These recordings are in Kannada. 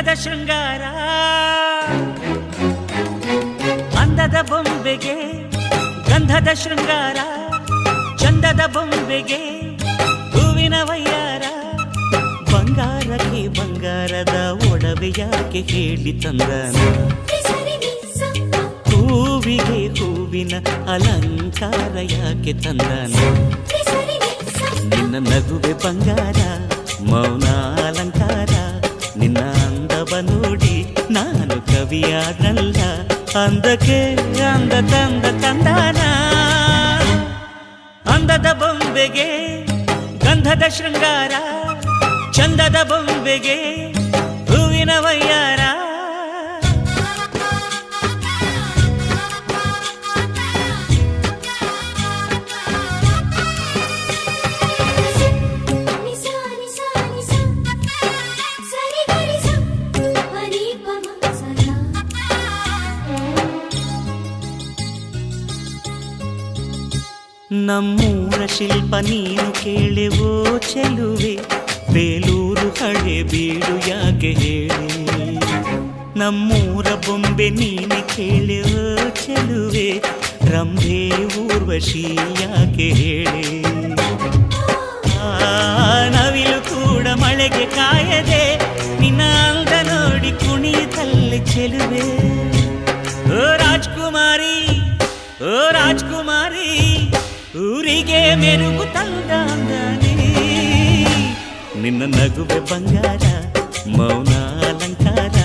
ಗಂಧದ ಶೃಂಗಾರ ಅಂದದ ಬೊಂಬೆಗೆ ಗಂಧದ ಶೃಂಗಾರ ಚಂದದ ಬೊಂಬೆಗೆ ಹೂವಿನ ವಯ್ಯಾರ ಬಂಗಾರಕ್ಕೆ ಬಂಗಾರದ ಒಡವೆ ಯಾಕೆ ಹೇಳಿ ತಂದನ ಹೂವಿಗೆ ಹೂವಿನ ಅಲಂಕಾರ ಯಾಕೆ ತಂದನ ನಿನ್ನ ನಗುವೆ ಬಂಗಾರ ಮೌನ ಅಲಂಕಾರ ನಿನ್ನ ಅಂದವ ನೋಡಿ ನಾನು ಕವಿಯಾದಲ್ಲ ಅಂದಕ್ಕೆ ಅಂದ ತಂದ ತಂದಾನ ಅಂದದ ಬೊಂಬೆಗೆ ಗಂಧದ ಶೃಂಗಾರ ಚಂದದ ಬೊಂಬೆಗೆ ಹೂವಿನ ವಯ್ಯಾರ ನಮ್ಮೂರ ಶಿಲ್ಪ ನೀನು ಕೇಳೆವೋ ಚೆಲುವೆ ಬೇಲೂರು ಹಳೆ ಬೀಡು ಯಾಕೆ ಹೇಳಿ ನಮ್ಮೂರ ಬೊಂಬೆ ನೀನೆ ಕೇಳೆವೋ ಚೆಲುವೆ ರಂಭೆ ಊರ್ವಶಿ ಯಾಕೆ ಹೇಳಿ ನವಿಲು ಕೂಡ ಮಳೆಗೆ ಕಾಯದೆ ನಿನ್ನ ಅಂದ ನೋಡಿ ಕುಣಿತಲ್ಲಿ ಚೆಲುವೆ ಓ ರಾಜ್ಕುಮಾರಿ ಓ ರಾಜ್ಕುಮಾರಿ ಊರಿಗೆ ಮೆರುಗು ತಂದಾನೆ ನಿನ್ನ ನಗುವೆ ಬಂಗಾರ ಮೌನ ಅಲಂಕಾರ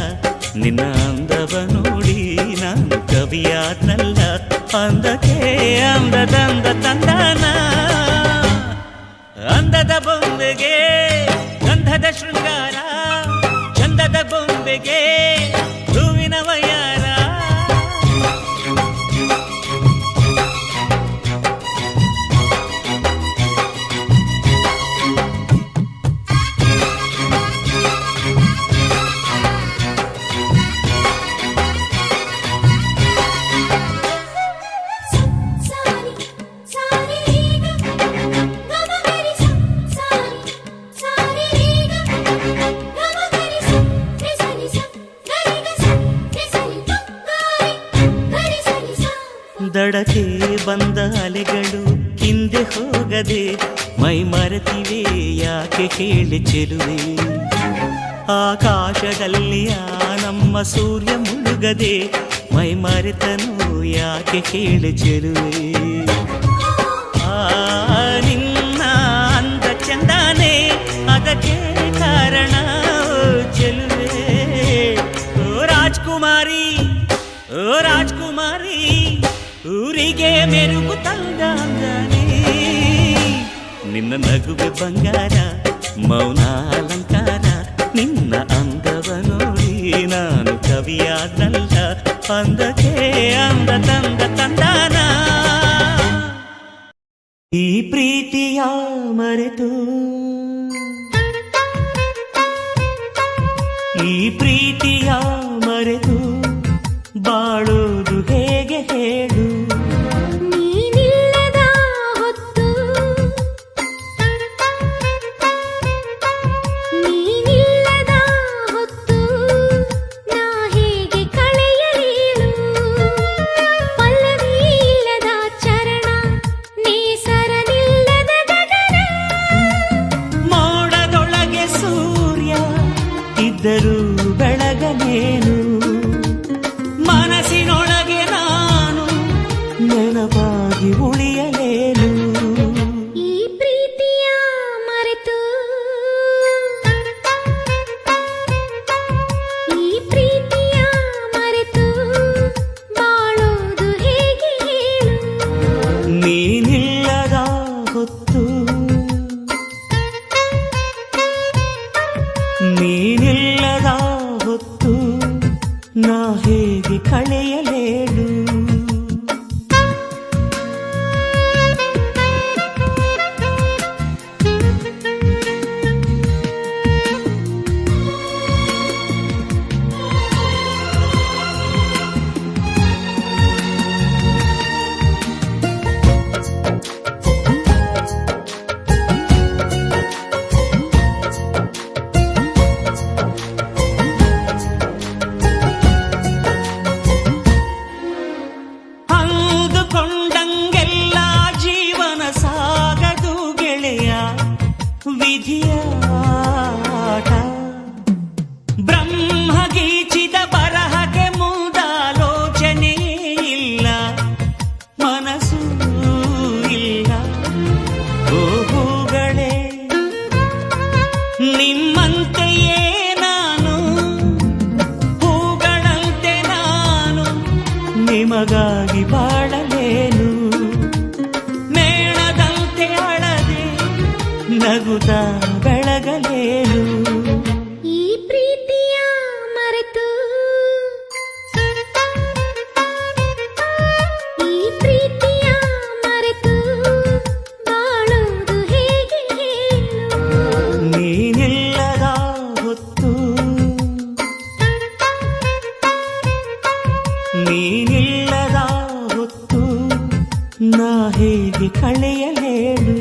ನಿನ್ನ ಅಂದವ ನೋಡಿ ನಾನು ಕವಿಯಾದ್ನಲ್ಲ ಅಂದಕ್ಕೆ ಅಂದದಂದ ತಂದಾನ ಅಂದದ ಬೊಂಬೆಗೆ ಗಂಧದ ಶೃಂಗಾರ ಚಂದದ ಬೊಂಬೆಗೆ ಹೂವಿನ ವಯ್ಯಾರ ದಡಕ್ಕೆ ಬಂದ ಅಲೆಗಳು ಹಿಂದೆ ಹೋಗದೆ ಮೈ ಮರೆತಿವೆ ಯಾಕೆ ಕೇಳಿ ಚೆಲುವೆ ಆಕಾಶದಲ್ಲಿ ನಮ್ಮ ಸೂರ್ಯ ಮುಳುಗದೆ ಮೈ ಮರೆತನು ಯಾಕೆ ಕೇಳಿ ಚೆಲುವೆ ನಿನ್ನ ಅಂದ ಚಂದಾನೆ ಅದಕ್ಕೆ ಕಾರಣ ಚೆಲುವೆ ಓ ರಾಜ್ಕುಮಾರಿ ಓ ರಾಜ್ಕುಮಾರಿ ಊರಿಗೆ ಮೆರುಗು ತಂದಾನೆ ನಿನ್ನ ನಗುವೆ ಬಂಗಾರ ಮೌನ ಅಲಂಕಾರ ನಿನ್ನ ಅಂದವ ನೋಡಿ ನಾನು ಕವಿಯಾದಲ್ಲ ಅಂದಕ್ಕೆ ಅಂದ ತಂದ ತಂದಾನ ಈ ಪ್ರೀತಿಯ ಮರೆತು ಈ ಪ್ರೀತಿಯ ಮರೆತು ಬಾಳೋದು ಹೇಗೆ ಹೇಳು ನೀನಿಲ್ಲದ ಹೊತ್ತು ನೀನಿಲ್ಲದ ಹೊತ್ತು ನಾ ಹೇಗೆ ಕಳೆಯಲೇಳು ಪಲ್ಲವಿ ಇಲ್ಲದ ಚರಣ ನೇಸರನಿಲ್ಲದ ಗಗನ ಮೋಡದೊಳಗೆ ಸೂರ್ಯ ಇದ್ದರೂ ಬೆಳಗಲೇನು ಮನಸ್ಸಿನೊಳಗೆ ನಾನು ಬ್ರಹ್ಮಗೀಚಿದ ಬರಹಕ್ಕೆ ಮುಂದಾಲೋಚನೆ ಇಲ್ಲ, ಮನಸ್ಸೂ ಇಲ್ಲ. ಓ ಹೂಗಳೇ, ನಿಮ್ಮಂತೆಯೇ ನಾನು, ಹೂಗಳಂತೆ ನಾನು ನಿಮಗಾಗಿ ಬಾಳಲೇನು. ಮೇಣದಂತೆ ಅಳದೆ ನಗುತ್ತಾ ಬೆಳಗಲೇನು. ಈ ಪ್ರೀತಿಯ ಮರೆತು, ಈ ಪ್ರೀತಿಯ ಮರೆತು ಬಾಳೋದು ಹೇಗೆ ಹೇಳು. ನೀನಿಲ್ಲದ ಹೊತ್ತು, ನೀನಿಲ್ಲದ ಹೊತ್ತು ನಾ ಹೇಗೆ ಕಳೆಯಲೇಳು.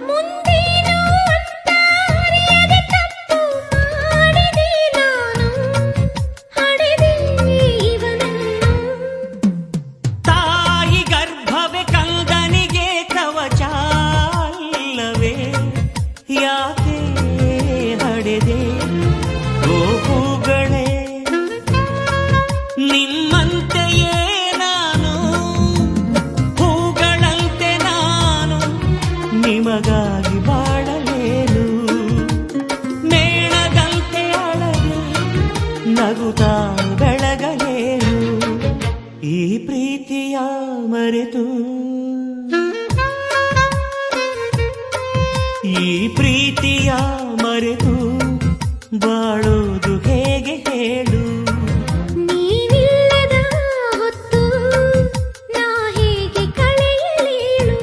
ಮುಂದೇನು ಅಂತ ಅರಿಯದೆ ತಪ್ಪು ಮಾಡಿದೆ ನಾನು, ಹಡೆದೆ ಇವನನ್ನು. ತಾಯಿ ಗರ್ಭವೇ ಕಂದನಿಗೆ ಕವಚ ಅಲ್ಲವೇ, ಯಾಕೆ ಹಡೆದೆ. ಓ ಹೂಗಳೇ, ನಿಮ್ಮಂತೆಯೇ ನಾನು, ಹೂಗಳಂತೆ ನಾನು ನಿಮಗಾಗಿ ಬಾಳಲೇನು. ಮೇಣದಂತೆ ಅಳದೆ ನಗುತ್ತಾ ಬೆಳಗಲೇನು. ಈ ಪ್ರೀತಿಯ ಮರೆತು, ಈ ಪ್ರೀತಿಯ ಮರೆತು ಬಾಳೋದು ಹೇಗೆ ಹೇಳು. ನೀನಿಲ್ಲದ ಹೊತ್ತು ನಾ ಹೇಗೆ ಕಳೆಯಲೇಳು.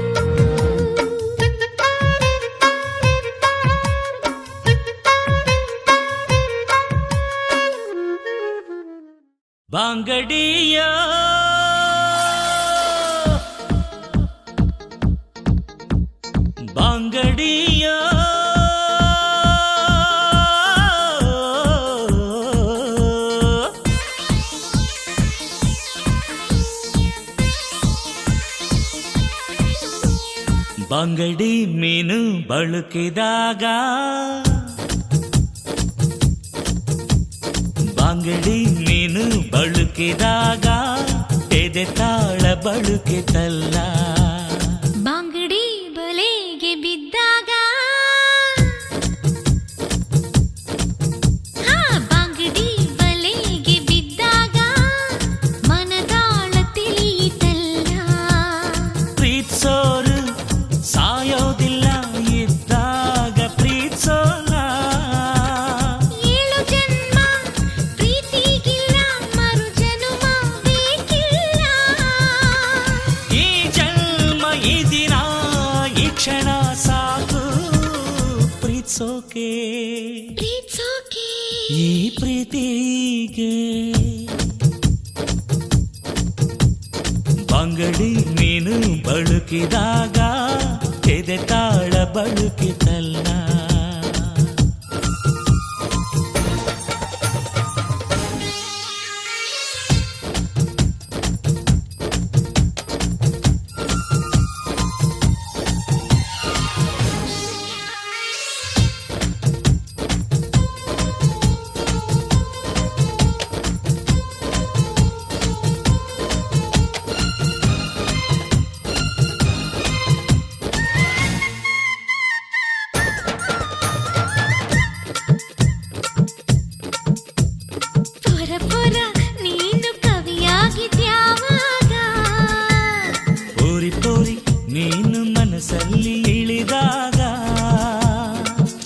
ಬಾಂಗಡಿಯ ಬಾಂಗಡಿಯ ಬಾಂಗಡಿ ಮೀನು ಬಳುಕಿದಾಗ, ಬಾಂಗಡಿ ಮೀನು ಬಳುಕಿದಾಗ ಎದೆ ತಾಳ ಬಳುಕಿತಲ್ಲ. ಬಾಂಗಡಿ ಬಲೆಗೆ ಬಿದ್ದಾಗ, ಹಾ ಬಾಂಗಡಿ ಬಲೆಗೆ ಬಿದ್ದಾಗ ಮನದಾಳ ತಿಳಿಯಿತಲ್ಲ. ಪ್ರೀತ್ಸೋರು ಸಾಯೋದಿಲ್ಲ, ಇದ್ದಾಗ ಪ್ರೀತ್ಸೋಲ್ಲ. ಏಳು ಜನ್ಮ ಪ್ರೀತಿಗಿಲ್ಲ, ಮರು ಜನುಮ ಬೇಕಿಲ್ಲ. ಈ ಜನ್ಮ ಈ ದಿನ ಈ ಕ್ಷಣ ಸಾಕು ಪ್ರೀತ್ಸೋಕೆ, ಪ್ರೀತ್ಸೋಕೆ. ಈ ಪ್ರೀತಿಗೆ. ಬಾಂಗಡಿ ಮೀನು ಬಳುಕಿದಾಗ ಎದೆ ತಾಳ ಬಳುಕಿತಲ್ಲ. ಮನಸ್ಸಲ್ಲಿ ಇಳಿದಾಗ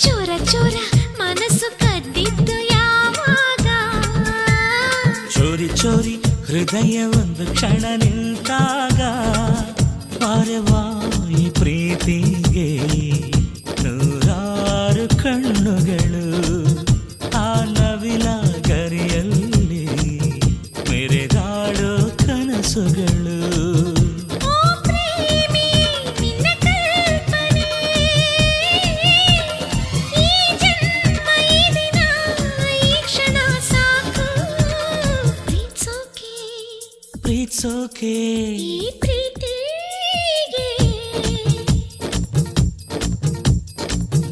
ಚೋರ ಚೋರ ಮನಸ್ಸು ಕದ್ದಿದ್ದು ಯಾವಾಗ ಚೋರಿ ಚೋರಿ ಹೃದಯ ಒಂದು ಕ್ಷಣ ನಿಂತಾಗ ಪಾರವಾ ಈ ಪ್ರೀತಿಗೆ ನೂರಾರು ಕಣ್ಣು ಕಣ್ಣುಗಳು ಆ ನವಿಲ ಗರಿಯಲ್ಲಿ ಮೆರೆದಾಡೋ ಕನಸುಗಳು ಓ ಪ್ರೇಮಿ ನಿನ್ನ ಕಲ್ಪನೆ ಈ ಜನ್ಮ ಈ ದಿನ ಈ ಕ್ಷಣ ಸಾಕು ಪ್ರೀತ್ಸೋಕೆ ಈ ಪ್ರೀತಿಗೆ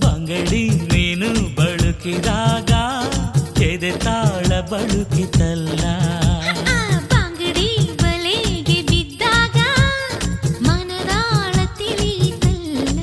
ಬಂಗಡಿ ನೀನು ಬಳುಕಿದಾಗ ಎದೆ ತಾಳ ಬಳುಕಿತಲ್ಲ ಆ ಬಂಗಡಿ ಬಲೆಗೆ ಬಿದ್ದಾಗ ಮನದಾಳ ತಿಳಿಯಿತಲ್ಲ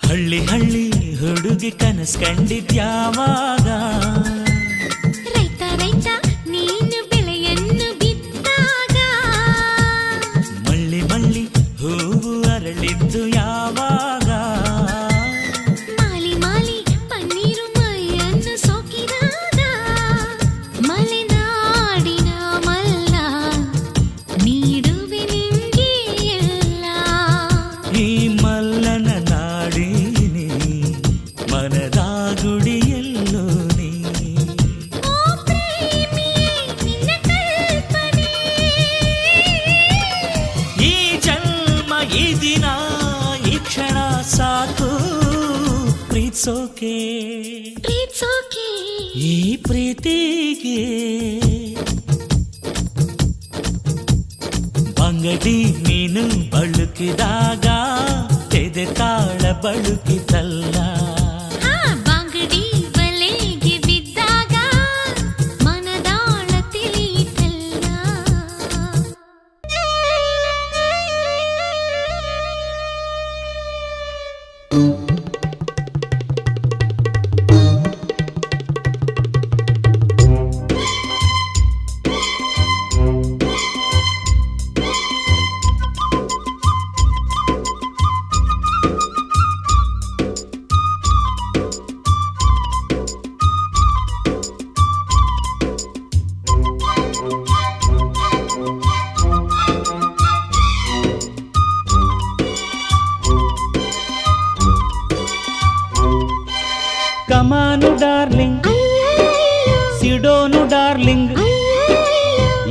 ಹಳ್ಳಿ ಹಳ್ಳಿ ಹುಡುಗಿ ಕನಸ್ ಕಂಡಿದ್ಯಾವಾಗ ರೈತ ರೈತ ನೀನು ಬೆಳೆಯನ್ನು ಬಿತ್ತಾಗ ಮಳ್ಳಿ ಮಳ್ಳಿ ಹೂವು ಅರಳಿದ್ದು ಯಾವಾಗ ಮಾಲಿ ಮಾಲಿ ಪನ್ನೀರು ಮೈಯನ್ನು ಸೋಕಿದಾಗ ಮಲೆನಾಡಿನ ಮಲ್ಲ ನೀಡುವೆ ನಿಂಗೆ ಎಲ್ಲ ಈ ಮಲ್ಲನ ನಾಡಿನಿ ಮನದ ಗುಡಿಯಲ್ಲೋ ನೀ ಓ ಪ್ರೇಮಿ ನಿನ್ನ ಕಲ್ಪನೆ ಈ ಜನ್ಮ ಈ ದಿನ ಈ ಕ್ಷಣ ಸಾಕು ಪ್ರೀತ್ಸೋಕೆ ಈ ಪ್ರೀತಿಗೆ ಬಂಗಡಿ ನೀನು ಬಳುಕಿದಾಗ ಎದೆ ತಾಳ ಬಳುಕಿತಲ್ಲ ಆ ಬಂಗಡಿ ಬಲೆಗೆ ಬಿದ್ದಾಗ ಮನದಾಳ ತಿಳಿಯಿತಲ್ಲ ಕಮಾನು ಡಾರ್ಲಿಂಗ್ ಸಿಡೋನು ಡಾರ್ಲಿಂಗ್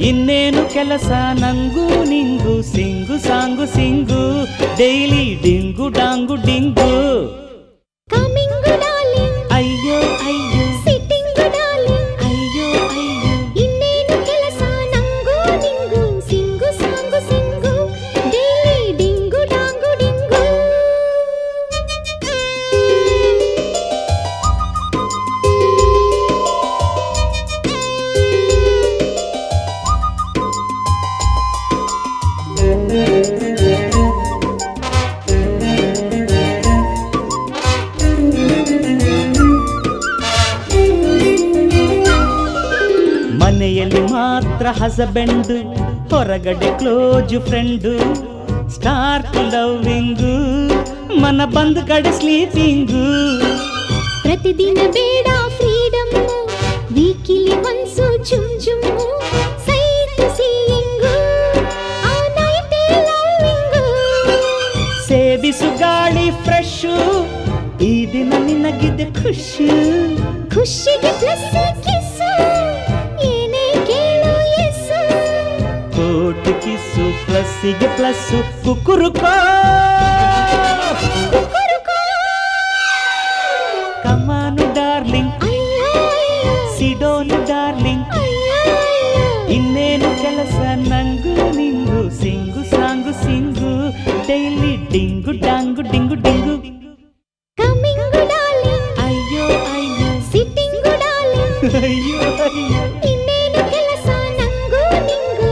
ಇನ್ನೇನು ಕೆಲಸ ನಂಗೂ ನಿಂಗು ಸಿಂಗು ಸಾಂಗು ಸಿಂಗು ಡೈಲಿ ಡಿಂಗು ಡಾಂಗು ಡಿಂಗು ಕಮಿಂಗ್ ಡಾರ್ಲಿಂಗ್ ಅಯ್ಯೋ ಅಯ್ಯೋ ಸಿಟ್ಟಿಂಗ್ ಡಾರ್ಲಿಂಗ್ ಅಯ್ಯೋ ಅಯ್ಯೋ ಇನ್ನೇನು ಕೆಲಸ ನಂಗೂ ನಿಂಗೂ ಸಿಂಗು ಸಾಂಗು ಸಿಂಗು ಡೈಲಿ ಡಿಂಗು ಡಾಂಗು ಡಿಂಗು ಮನೆಯಲ್ಲಿ ಮಾತ್ರ ಹಸಬೆಂಡು ಹೊರಗಡೆ ಕ್ಲೋಜ್ ಫ್ರೆಂಡು ಸ್ಟಾರ್ಟ್ ಲವ್ವಿಂಗು ಮನ ಬಂದ ಕಡೆ ಸ್ಲೀಪಿಂಗು ಪ್ರತಿದಿನ ಬೇಡ ಫ್ರೀಡಮ್ ವೀಕಿಲಿ ಒನ್ಸು ಜುಮ್ ಜುಮ್ಮು ಸೈಟ್ ಸೀಯಿಂಗು ಆ ನೈಟ್ ಲವ್ವಿಂಗು ಸೇವಿಸು ಗಾಳಿ ಫ್ರೆಶು ಈ ದಿನ ನಿನಗಿದೆ ಖುಷಿ ಖುಷಿಗೆ ಪ್ಲಸ್ ಕಿಸ್ಸು ಏನೇ ಕೇಳು ಎಸ್ಸು ಕೋಟಿ ಕಿಸ್ಸು ಪ್ಲಸ್ಸಿಗೆ ಪ್ಲಸ್ಸು ಕುಕ್ಕುರುಕೋ ಕಮಾನು ಡಾರ್ಲಿಂಗ್ ಸಿಡೋನು ಡಾರ್ಲಿಂಗ್ ಇನ್ನೇನು ಕೆಲಸ ನಂಗೂ ನಿಂಗು ಸಿಂಗು ಸಾಂಗು ಸಿಂಗು ಡೈಲಿ ಡಿಂಗು ಡಾಂಗು ಡಿಂಗು ಡಿಂಗು ಕಮಿಂಗ್ ಡಾರ್ಲಿಂಗ್ ಅಯ್ಯೋ ಅಯ್ಯೋ ಸಿಟ್ಟಿಂಗ್ ಡಾರ್ಲಿಂಗ್ ಅಯ್ಯೋ ಅಯ್ಯೋ ಇನ್ನೇನು ಕೆಲಸ ನಂಗೂ ನಿಂಗೂ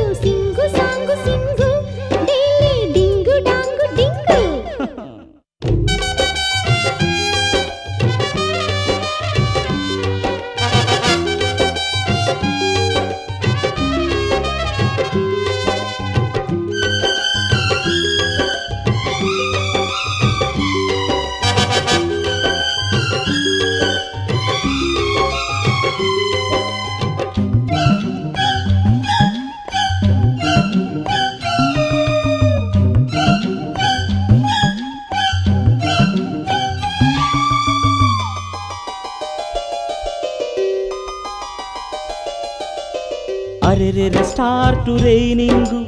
ಬೇರೆ ಸ್ಟಾರ್ಟು ರೈನಿಂಗು,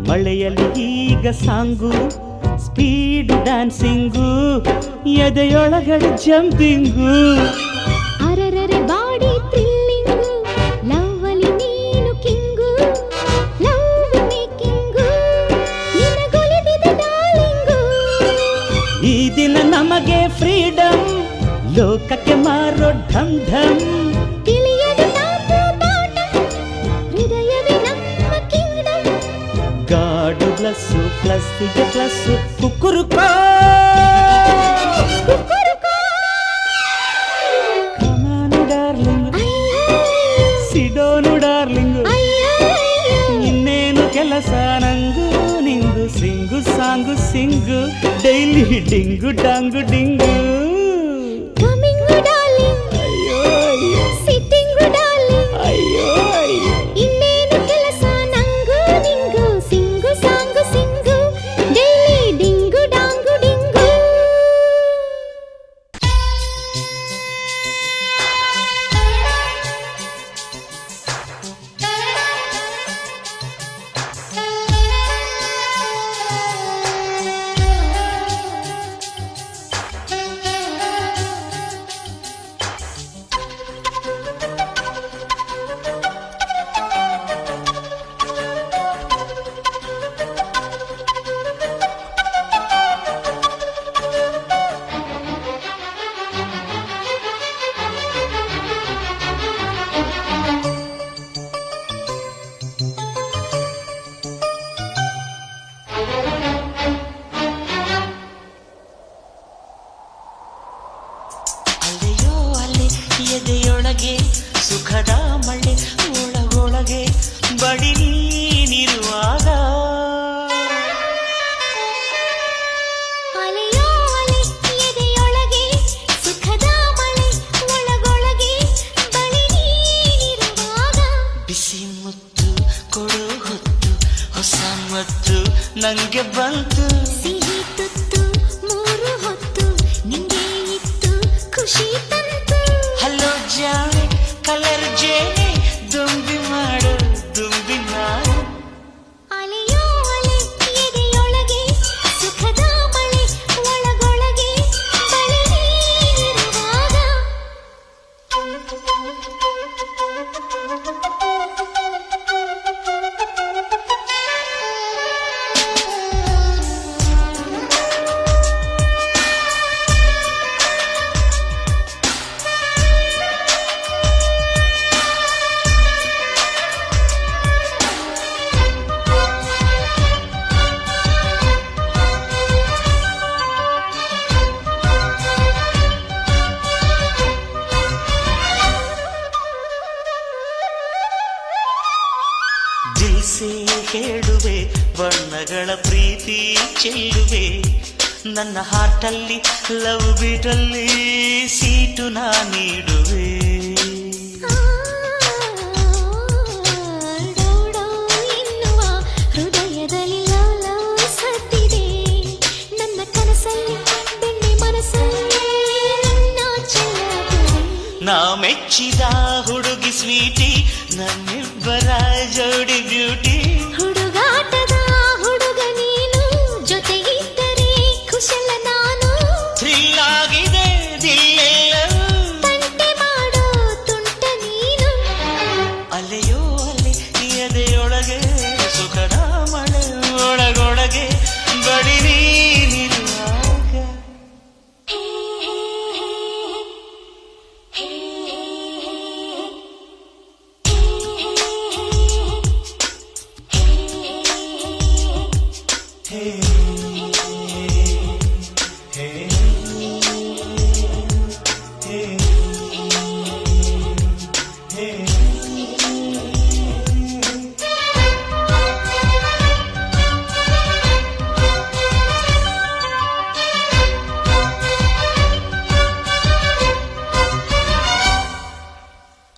ಮಳೆಯಲ್ಲಿ ಈಗ ಸಾಂಗು, ಸ್ಪೀಡ್ ಡ್ಯಾನ್ಸಿಂಗು, ಎದೆಯೊಳಗಡೆ ಜಂಪಿಂಗು. ಅರರರೆ ಬಾಡಿ ಥ್ರಿಲ್ಲಿಂಗು, ಲವ್ವಲ್ಲಿ ನೀನು ಕಿಂಗು, ಲವ್ ಮೇಕಿಂಗು, ನಿನಗೊಲಿದಿದೆ ಡಾರ್ಲಿಂಗು. ಈ ದಿನ ನಮಗೆ ಫ್ರೀಡಮ್, ಲೋಕಕ್ಕೆ ಮಾರೋ ಢಮ್ ಢಮ್. ತಿಳಿಯದು ನಾವು ಬಾಟ, ಹೃದಯವೇ ನಮ್ಮ ಕಿಂಗ್ಡಮ್. ಗಾಡು ಪ್ಲಸ್ಸು ಪ್ಲಸ್ಸಿಗೆ ಪ್ಲಸ್ಸು, ಕುಕ್ಕುರುಕೋ ಕಮಾನು ಡಾರ್ಲಿಂಗ್, ಸಿಡೋನು ಡಾರ್ಲಿಂಗ್. ಇನ್ನೇನು ಕೆಲಸ ನಂಗು ನಿಂಗು, ಸಿಂಗು ಸಾಂಗು ಸಿಂಗು, ಡೈಲಿ ಡಿಂಗು ಡಾಂಗು ಡಿಂಗು. ಕಮಿಂಗು ಡಾರ್ಲಿಂಗ್, ಅಯ್ಯೋ ಅಯ್ಯೋ, ಸಿಟ್ಟಿಂಗು ಡಾರ್ಲಿಂಗ್. ಅಯ್ಯೋ ಅಯ್ಯೋ. ಇನ್ನೇನು ಕೆಲಸ ನಂಗು ನಿಂಗು, ಸಿಂಗು ಸಾಂಗು ಸಿಂಗು, ಡೈಲಿ ಡಿಂಗು ಡಾಂಗು ಡಿಂಗು. ಅಲೆಯೋ ಅಲೆ ಎದೆಯೊಳಗೆ ಸುಖದ ಮಳೆ, ಒಳಗೊಳಗೆ ಬಡಿ ನೀನಿರುವಾಗ. ಅಲೆಯೋ ಅಲೆ ಎದೆಯೊಳಗೆ ಸುಖದ ಮಳೆ, ಒಳಗೊಳಗೆ ಬಳಿ ನೀನಿರುವಾಗ. ಬಿಸಿ ಮುತ್ತು ಕೊಡು ಹೊತ್ತು, ಹೊಸ ಮತ್ತು ನಂಗೆ ಬಂತು. ಸಿಹಿ ತುತ್ತು ಮೂರು ಹೊತ್ತು, ನಿಂಗೆ ಇತ್ತು ಖುಷಿ ತಂತು. ಹಲೋ ಜಾಣೆ ಕಲರ್ ಜೇನೆ, ದುಂಬಿ ಮಾಡು ದುಂಬಿ ನಾನು. ಅಲೆಯೋ ಅಲೆ ಎದೆಯೊಳಗೆ ಸುಖದ ಮಳೆ, ಒಳಗೊಳಗೆ ಬಳಿ ನೀನಿರುವಾಗ. ದಿಲ್ಸೆ ಹೇಳುವೆ, ಬಣ್ಣಗಳ ಪ್ರೀತಿ ಚೆಲ್ಲುವೆ, ನನ್ನ ಹಾರ್ಟಲ್ಲಿ ಲವ್ ಬೀಟಲ್ಲಿ ಸೀಟು ನಾ ನೀಡುವೆ. ಡೌಡೌ ಎನ್ನುವ ಹೃದಯದಲ್ಲಿ ಲವ್ ಲವ್ ಸತ್ತಿದೆ. ನನ್ನ ಕನಸಲ್ಲಿ ಬೆಣ್ಣೆ ಮನಸ್ಸಲ್ಲಿ ನಿನ್ನ ಚೆಲ್ಲುವೆ. ನಾ ಮೆಚ್ಚಿದ ಹುಡುಗಿ ಸ್ವೀಟಿ, ನಮ್ಮಿಬ್ಬರ ಜೋಡಿ ಬ್ಯೂಟಿ. ಹುಡುಗಾಟದ ಹುಡುಗ ನೀನು, ಜೊತೆಗಿದ್ದರೆ ಕುಶಲ ನಾನು. ಥ್ರಿಲ್ ಆಗಿದೆ ದಿಲ್ಲೆಲ್ಲವೂ, ತಂಟೆ ಮಾಡೋ ತುಂಟ ನೀನು. ಅಲೆಯೋ ಅಲೆ ಎದೆಯೊಳಗೆ ಸುಖದ ಮಳೆ, ಒಳಗೊಳಗೆ ಬಡಿ ನೀನಿರುವಾಗ.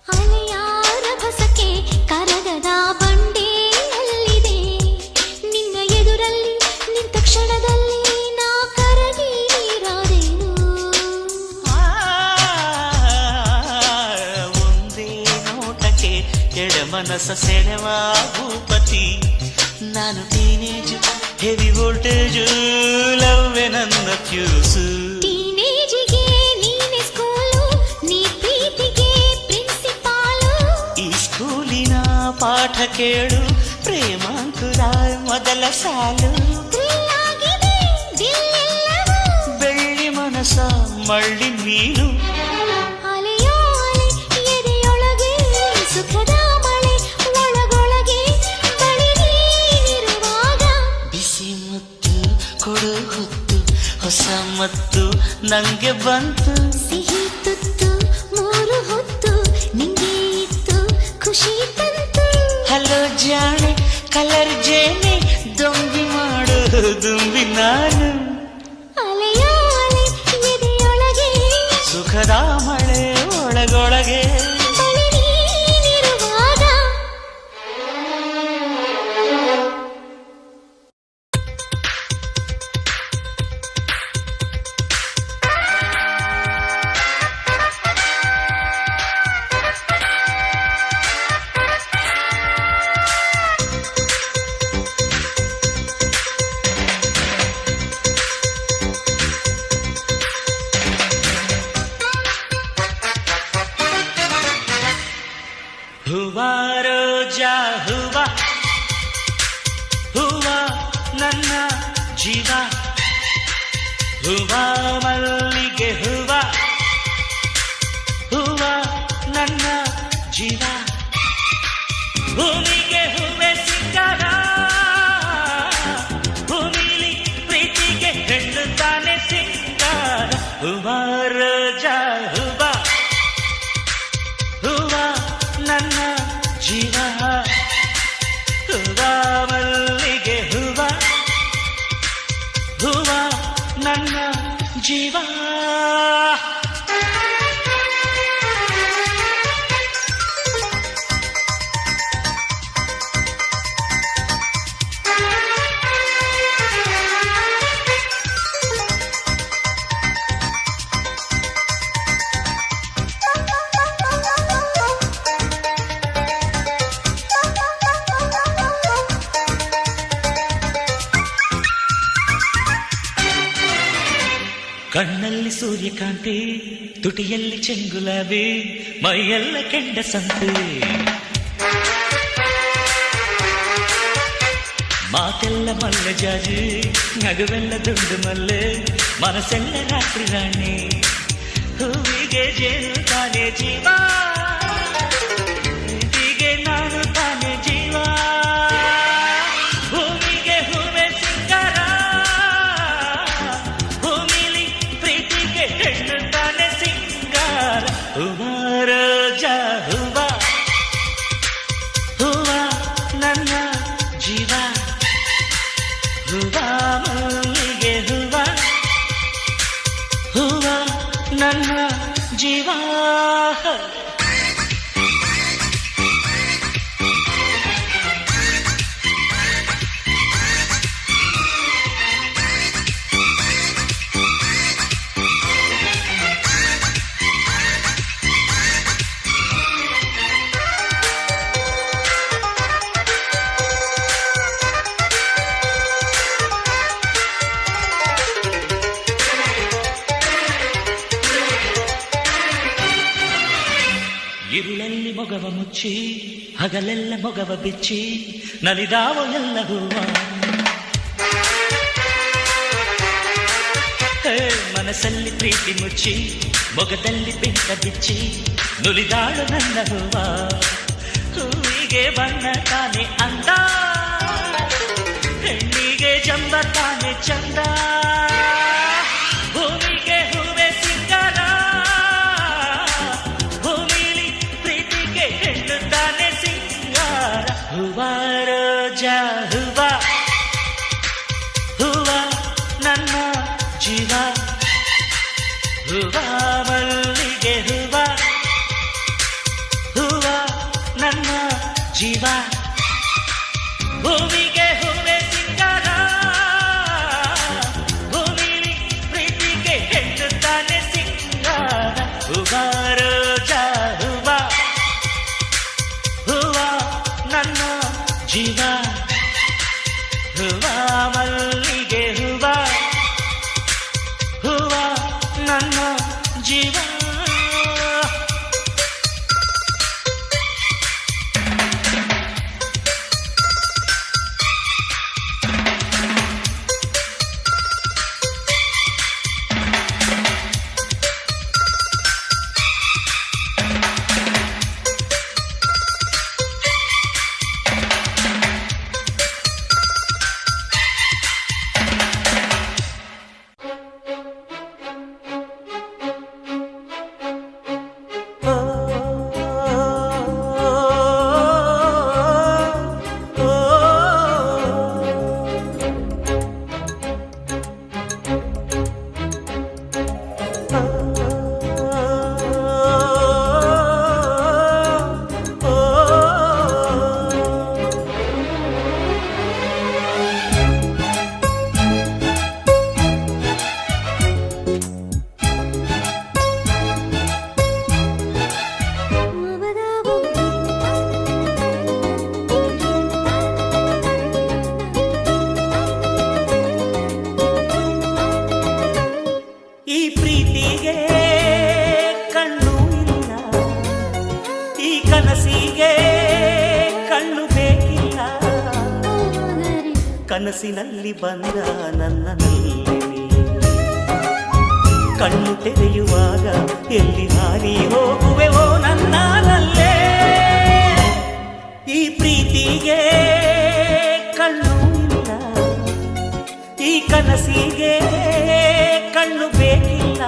ಅಲೆಯಾರ ಭಸಕ್ಕೆ ಕರಗದ ಬಂಡೆಯಲ್ಲಿದೆ, ನಿನ್ನ ಎದುರಲ್ಲಿ ನಿಂತ ಮನಸ್ಸ ಸೆಳೆವ ಭೂಪತಿ ನಾನು ಟೀನೇಜ್ ಹೆವಿ ವೋಲ್ಟೇಜ್ ಲವ್ವೆ ನನ್ನ ಫ್ಯೂಸು ಟೀನೇಜಿಗೆ ನೀನೆ ಸ್ಕೂಲು ನೀ ಪ್ರೀತಿಗೆ ಪ್ರಿನ್ಸಿಪಾಲು ಈ ಸ್ಕೂಲಿನ ಪಾಠ ಕೇಳು ಪ್ರೇಮಾಂಕುರ ಮೊದಲ ಸಾಲು ಥ್ರಿಲ್ಲಾಗಿದೆ ದಿಲ್ಲೆಲ್ಲವೂ ಬೆಳ್ಳಿ ಮನಸ ಮಳ್ಳಿ ಮೀನು ಅಲೆಯೋ ಅಲೆ ಎದೆಯೊಳಗೆ ಸುಖದ ಮಳೆ ಒಳಗೊಳಗೆ ಬಳಿ ನೀನಿರುವಾಗ ಬಿಸಿ ಮುತ್ತು ಕೊಡು ಹೊತ್ತು ಹೊಸ ಮತ್ತು ನಂಗೆ ಬಂತು ಸಿಹಿ ತುತ್ತು ಮೂರು ಹೊತ್ತು ನಿಂಗೆ ಇತ್ತು ಖುಷಿ ತಂತು ಹಲೋ ಜಾಣೆ ಕಲರ್ ಜೇನೆ ದೊಂಬಿ ಮಾಡು ದುಂಬಿ ನಾನು ಅಲೆಯೋ ಅಲೆ ಎದೆಯೊಳಗೆ ಸುಖದ ಮಳೆ ಒಳಗೊಳಗೆ ಬಳಿ ನೀನಿರುವಾಗ ಹೂವಾ ರೋಜಾ ಹೂವಾ ಹೂವಾ ನನ್ನ ಜೀವ ಹೂವಾ ಮಲ್ಲಿಗೆ ಹೂವಾ ಹೂವಾ ನನ್ನ ಜೀವ ಭೂಮಿಗೆ ಹೂವೆ ಸಿಕ್ಕಾಗ ಭೂಮಿಲಿ ಪ್ರೀತಿಗೆ ಹೆಣ್ಣು ತಾನೆ ಸಿಕ್ಕಾಗ ಹೂವಾ ರೋಜಾ ಹೂವಾ ಹೂವಾ ನನ್ನ ಜೀವ ಹೂವಾ ಮಲ್ಲಿಗೆ ಹೂವಾ ಹೂವಾ ನನ್ನ ಜೀವ ಕಣ್ಣಲ್ಲಿ ಸೂರ್ಯಕಾಂತಿ ತುಟಿಯಲ್ಲಿ ಚೆಂಗುಲಾಬಿ ಮೈಯೆಲ್ಲ ಕೆಂಡ ಸಂತೆ ಮಾತೆಲ್ಲ ಮಲ್ಲ ಜಾಜಿ ನಗುವೆಲ್ಲ ದುಂಡು ಮಲ್ಲೆ ಮನಸ್ಸೆಲ್ಲ ರಾತ್ರಿ ರಾಣಿ ಹೂವಿಗೆ ಜೇನು ತಾನೆ ಜೀವ ಹೀಗೆ ನಾನು ತಾನೆ ಜೀವ ಭೂಮಿಗೆ ಹೂವೆ ಸಿಂಗಾರ ಭೂಮಿಲಿ ಪ್ರೀತಿಗೆ ಹೆಣ್ಣು ತಾನೆ ಸಿಂಗಾರ ಹೂವಾ ರೋಜಾ ಹೂವಾ ಹೂವಾ ನನ್ನ ಜೀವ ಹೂವಾ ಮಲ್ಲಿಗೆ ಹೂವಾ ಹೂವಾ ನನ್ನ ಜೀವ ഇരുളಲ್ಲಿ ಮೊಗವ ಮುಚ್ಚಿ ಹಗಲೆಲ್ಲ ಮೊಗವ ಬಿಚ್ಚಿ ನಲಿದಾವ ಎಲ್ಲ ಹೂವ ಮನಸ್ಸಲ್ಲಿ ಪ್ರೀತಿ ಮುಚ್ಚಿ ಮೊಗದಲ್ಲಿ ಬೆಂಕ ಬಿಚ್ಚಿ ನುಲಿದಾಳು ನನ್ನ ಹೂವ ಹೂವಿಗೆ ಬಣ್ಣ ತಾನೆ ಅಂದ ಹೆಣ್ಣಿಗೆ ಜಂಬ ತಾನೆ ಚಂದ ಭೂಮಿಗೆ ಹೂವೆ ಸಿಂಗಾರ ಭೂಮಿಲಿ ಪ್ರೀತಿಗೆ ಹೆಣ್ಣು ತಾನೆ ಸಿಂಗಾರ ಹೂವಾ ರೋಜಾ ಹೂವಾ ಹೂವಾ ನನ್ನ ಜೀವ ಹೂವಾ ಮಲ್ಲಿಗೆ ಹೂವಾ ಹೂವಾ ನನ್ನ ಜೀವ ಭೂಮಿಗೆ ಹೂವೆ ಸಿಂಗಾರ ಭೂಮಿಲಿ ಪ್ರೀತಿಗೆ ಹೆಣ್ಣು ತಾನೆ ಸಿಂಗಾರ ಹೂವಾ ರೋಜಾ ಹೂವಾ ಹೂವಾ ಹೂವ ಮಲ್ಲಿಗೆ ಹೂವ ಹೂವ ನನ್ನ ಜೀವ. ಈ ಪ್ರೀತಿಗೆ ಕಣ್ಣು ಇಲ್ಲ, ಈ ಕನಸಿಗೆ ಕಣ್ಣು ಬೇಕಿಲ್ಲ. ಕನಸಿನಲ್ಲಿ ಬಂದ ನನ್ನಲ್ಲಿ ಕಣ್ಣು ತೆರೆಯುವಾಗ ಎಲ್ಲಿ ಹಾರಿ ಹೋಗುವೆವೋ ನನ್ನಲ್ಲೇ. ಈ ಪ್ರೀತಿಗೆ ಕಣ್ಣು ಇಲ್ಲ, ಈ ಕನಸಿಗೆ ಕಣ್ಣು ಬೇಕಿಲ್ಲ.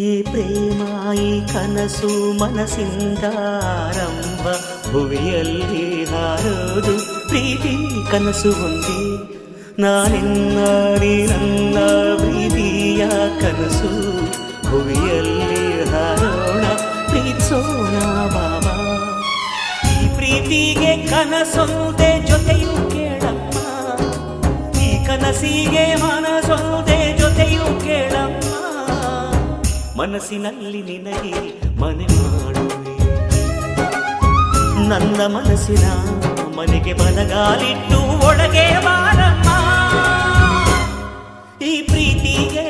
ಈ ಪ್ರೇಮ ಈ ಕನಸು ಮನಸ್ಸಿಂದಾರಂಭ, ಭುವಿಯಲ್ಲಿ ಹಾರೋದು ಪ್ರೀತಿ ಕನಸು ಒಂದೇ. ನಾನಿನ್ನ ನೀ ನನ್ನ ಪ್ರೀತಿಯ ಕನಸು, ಭುವಿಯಲ್ಲಿ ಹಾರೋಣ ಪ್ರೀತಿಸೋಣ ಬಾಬಾ. ಈ ಪ್ರೀತಿಗೆ ಕನಸೊಂದೆ ಜೊತೆಯು ಕೇಳಮ್ಮ, ಈ ಕನಸಿಗೆ ಮನಸೊಂದೆ ಜೊತೆಯು ಕೇಳಮ್ಮ. ಮನಸ್ಸಿನಲ್ಲಿ ನಿನಗೆ ಮನೆ ಮಾಡುವೆ, ನನ್ನ ಮನಸ್ಸಿನ ಮನೆಗೆ ಬಲಗಾಲಿಟ್ಟು ಒಳಗೆ ಬಾರಮ್ಮ. ಈ ಪ್ರೀತಿಗೆ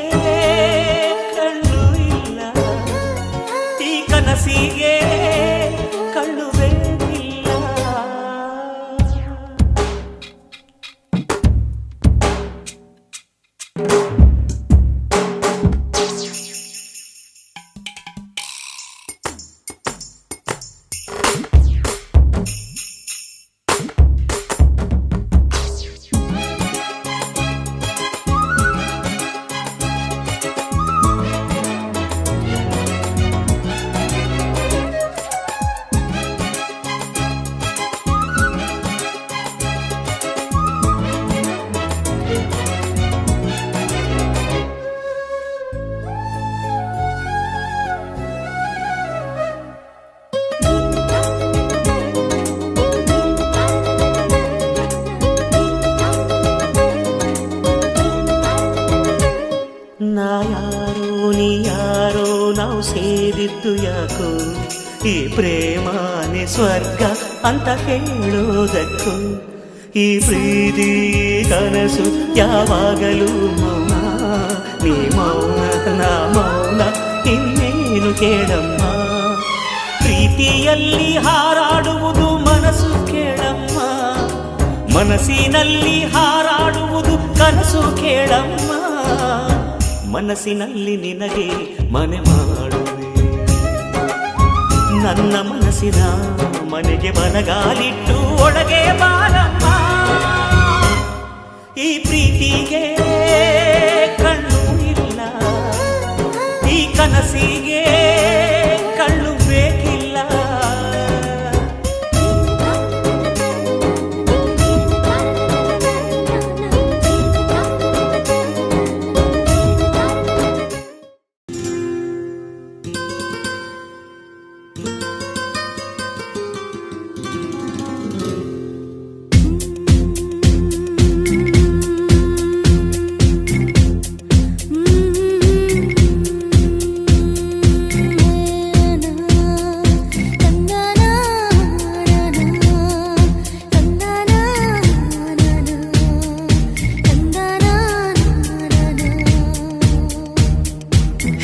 ಕಣ್ಣು ಇಲ್ಲ, ಈ ಕನಸಿಗೆ ಕಣ್ಣು ಬೇಕಿಲ್ಲ. ನಾ ಯಾರೋ ನೀ ಯಾರೋ ನಾವು ಸೇರಿದ್ದು ಯಾಕೋ, ಈ ಪ್ರೇಮಾನೆ ಸ್ವರ್ಗ ಅಂತ ಹೇಳೋದಕ್ಕೂ. ಈ ಪ್ರೀತಿ ಕನಸು ಯಾವಾಗಲೂ ಮೌನ, ನೀ ಮೌನ ನಾ ಮೌನ, ಇನ್ನೇನು ಕೇಳಮ್ಮ. ಪ್ರೀತಿಯಲ್ಲಿ ಹಾರಾಡುವುದು ಮನಸ್ಸು ಕೇಳಮ್ಮ, ಮನಸ್ಸಿನಲ್ಲಿ ಹಾರಾಡುವುದು ಕನಸು ಕೇಳಮ್ಮ. ಮನಸ್ಸಿನಲ್ಲಿ ನಿನಗೆ ಮನೆ ಮಾಡುವೆ, ನನ್ನ ಮನಸ್ಸಿನ ಮನೆಗೆ ಬಲಗಾಲಿಟ್ಟು ಒಳಗೆ ಬಾರಮ್ಮ. ಈ ಪ್ರೀತಿಗೆ ಕಣ್ಣು ಇಲ್ಲ, ಈ ಕನಸಿಗೆ ಕಳ್ಳು ಬೇಕಿಲ್ಲ.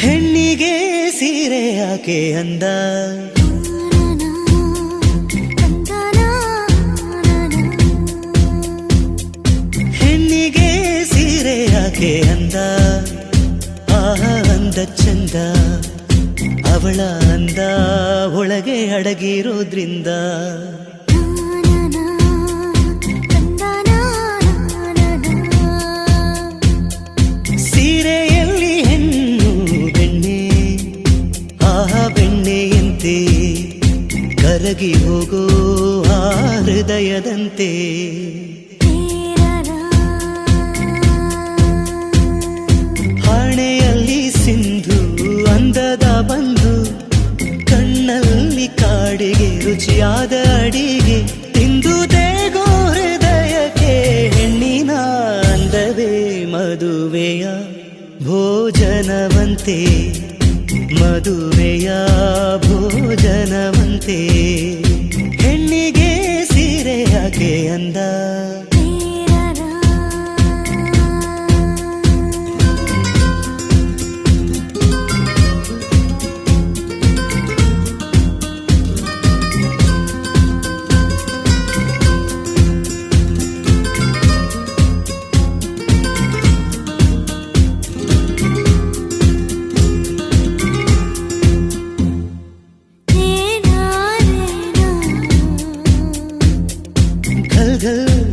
ಹೆಣ್ಣಿಗೆ ಸೀರೆ ಯಾಕೆ ಅಂದ, ಹೆಣ್ಣಿಗೆ ಸೀರೆ ಯಾಕೆ ಅಂದ, ಆಹ ಅಂದ ಚಂದ ಅವಳ ಅಂದ ಒಳಗೆ ಅಡಗಿರೋದ್ರಿಂದ. ಸೀರೆಯಲ್ಲಿ ಹೆಣ್ಣು ಬೆಣ್ಣೆ, ಆಹ ಬೆಣ್ಣೆಯಂತೆ ಕರಗಿ ಹೋಗೋ ಆ ಹೃದಯದಂತೆ. ಹಣೆಯಲ್ಲಿ ಸಿಂಧು ಅಂದದ ಬಂದು, ಕಣ್ಣಲ್ಲಿ ಕಾಡಿಗೆ ರುಚಿಯಾದ ಅಡಿಗೆ ತಿಂದು ದೇಗೋ ಹೃದಯಕ್ಕೆ. ಹೆಣ್ಣಿನ ಅಂದವೇ ಮದುವೆಯ ಭೋಜನವಂತೆ, ಮದುವೆಯ ಭೋಜನವಂತೆ. ಹೆಣ್ಣಿಗೆ ಸೀರೆ ಯಾಕೆ ಅಂದ.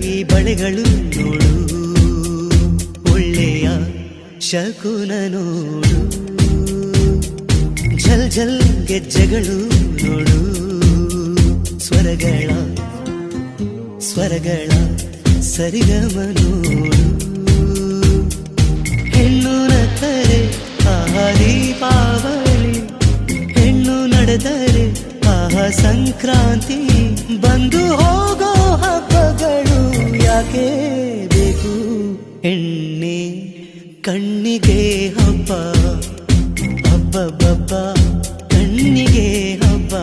ಈ ಬಳೆಗಳು ನೋಡು, ಒಳ್ಳೆಯ ಶಕುನ ನೋಡು. ಝಲ್ ಝಲ್ ಗೆಜ್ಜೆಗಳು ನೋಡು, ಸ್ವರಗಳ ಸ್ವರಗಳ ಸರಿಗಮ ನೋಡು. ಹೆಣ್ಣು ನಕ್ಕರೆ ಆಹ ದೀಪಾವಳಿ, ಹೆಣ್ಣು ನಡೆದರೆ ಆಹ ಸಂಕ್ರಾಂತಿ. ಬಂದು ಹೋಗೋ ಹಬ್ಬಗಳು ಯಾಕೆ ಬೇಕು ಹೆಣ್ಣೆ ಕಣ್ಣಿಗೆ ಹಬ್ಬ, ಹಬ್ಬಬ್ಬಬ್ಬ ಕಣ್ಣಿಗೆ ಹಬ್ಬ.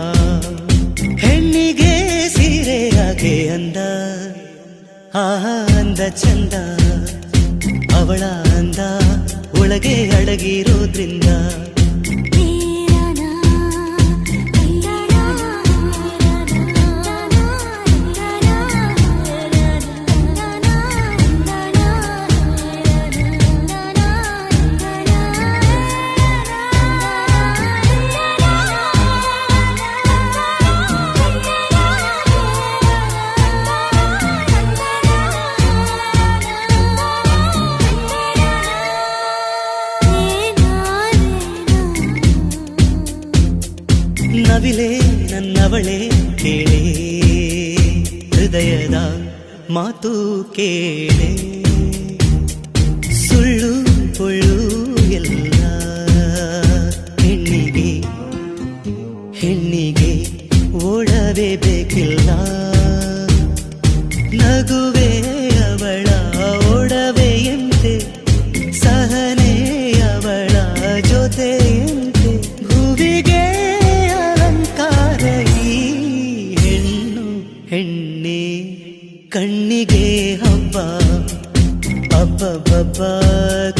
ಹೆಣ್ಣಿಗೆ ಸೀರೆ ಯಾಕೆ ಅಂದ, ಆಹ ಅಂದ ಚಂದ ಅವಳ ಅಂದ ಒಳಗೆ ಅಡಗಿರೋದ್ರಿಂದ. ನವಿಲೆ ನನ್ನವಳೆ ಕೇಳೆ, ಹೃದಯದ ಮಾತು ಕೇಳೆ. ಸುಳ್ಳು ಪೊಳ್ಳು ಎಲ್ಲ ಹೆಣ್ಣಿಗೆ, ಹೆಣ್ಣಿಗೆ ಓಡವೇ ಬೇಕಿಲ್ಲ. ನಗುವೆ ಅವಳ ಓಡವೆಯಂತೆ, ಸಹನೆ ಅವಳ ಜೊತೆಯಂತೆ. ಹೂವಿಗೆ ಹೆಣ್ಣೆ ಕಣ್ಣಿಗೆ ಹಬ್ಬ, ಹಬ್ಬಬ್ಬಬ್ಬ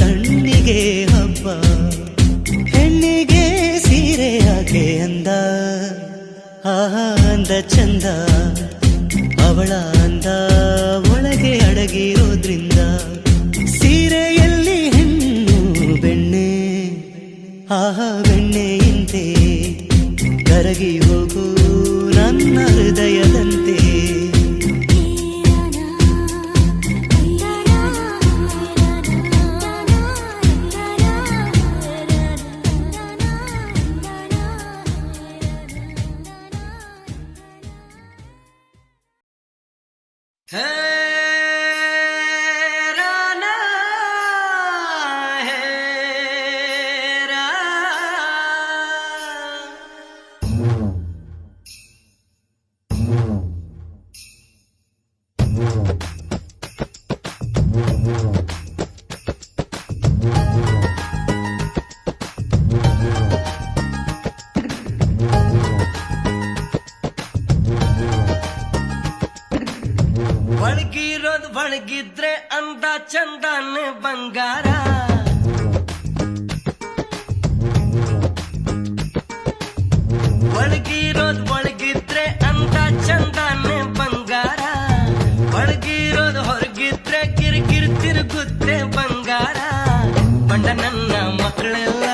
ಕಣ್ಣಿಗೆ ಹಬ್ಬ. ಹೆಣ್ಣಿಗೆ ಸೀರೆ ಯಾಕೆ ಅಂದ, ಆಹ ಅಂದ ಚಂದ ಅವಳ ಅಂದ ಒಳಗೆ ಅಡಗಿರೋದ್ರಿಂದ. ಸೀರೆಯಲ್ಲಿ ಹೆಣ್ಣು ಬೆಣ್ಣೆ, ಆಹ ಬೆಣ್ಣೆಯಂತೆ ಕರಗಿ ಹೋಗು ನನ್ನ ಹೃದಯದಂತೆ. ಹೇ ರಾನ ಹೇ ರಾ ಒಳಗಿರೋದು ಒಳಗಿದ್ರೆ ಅಂದ ಚಂದಾನೆ ಬಂಗಾರ ಒಳಗಿರೋದು ಒಳಗಿದ್ರೆ ಅಂದ ಚಂದಾನೆ ಬಂಗಾರ ಒಳಗಿರೋದು ಹೊರಗಿದ್ರೆ ಕಿರಿಕಿರಿ ತಿರುಗುತ್ತೆ ಬಂಗಾರ ಬಂಡ ನನ್ನ ಮಕ್ಕಳೆಲ್ಲ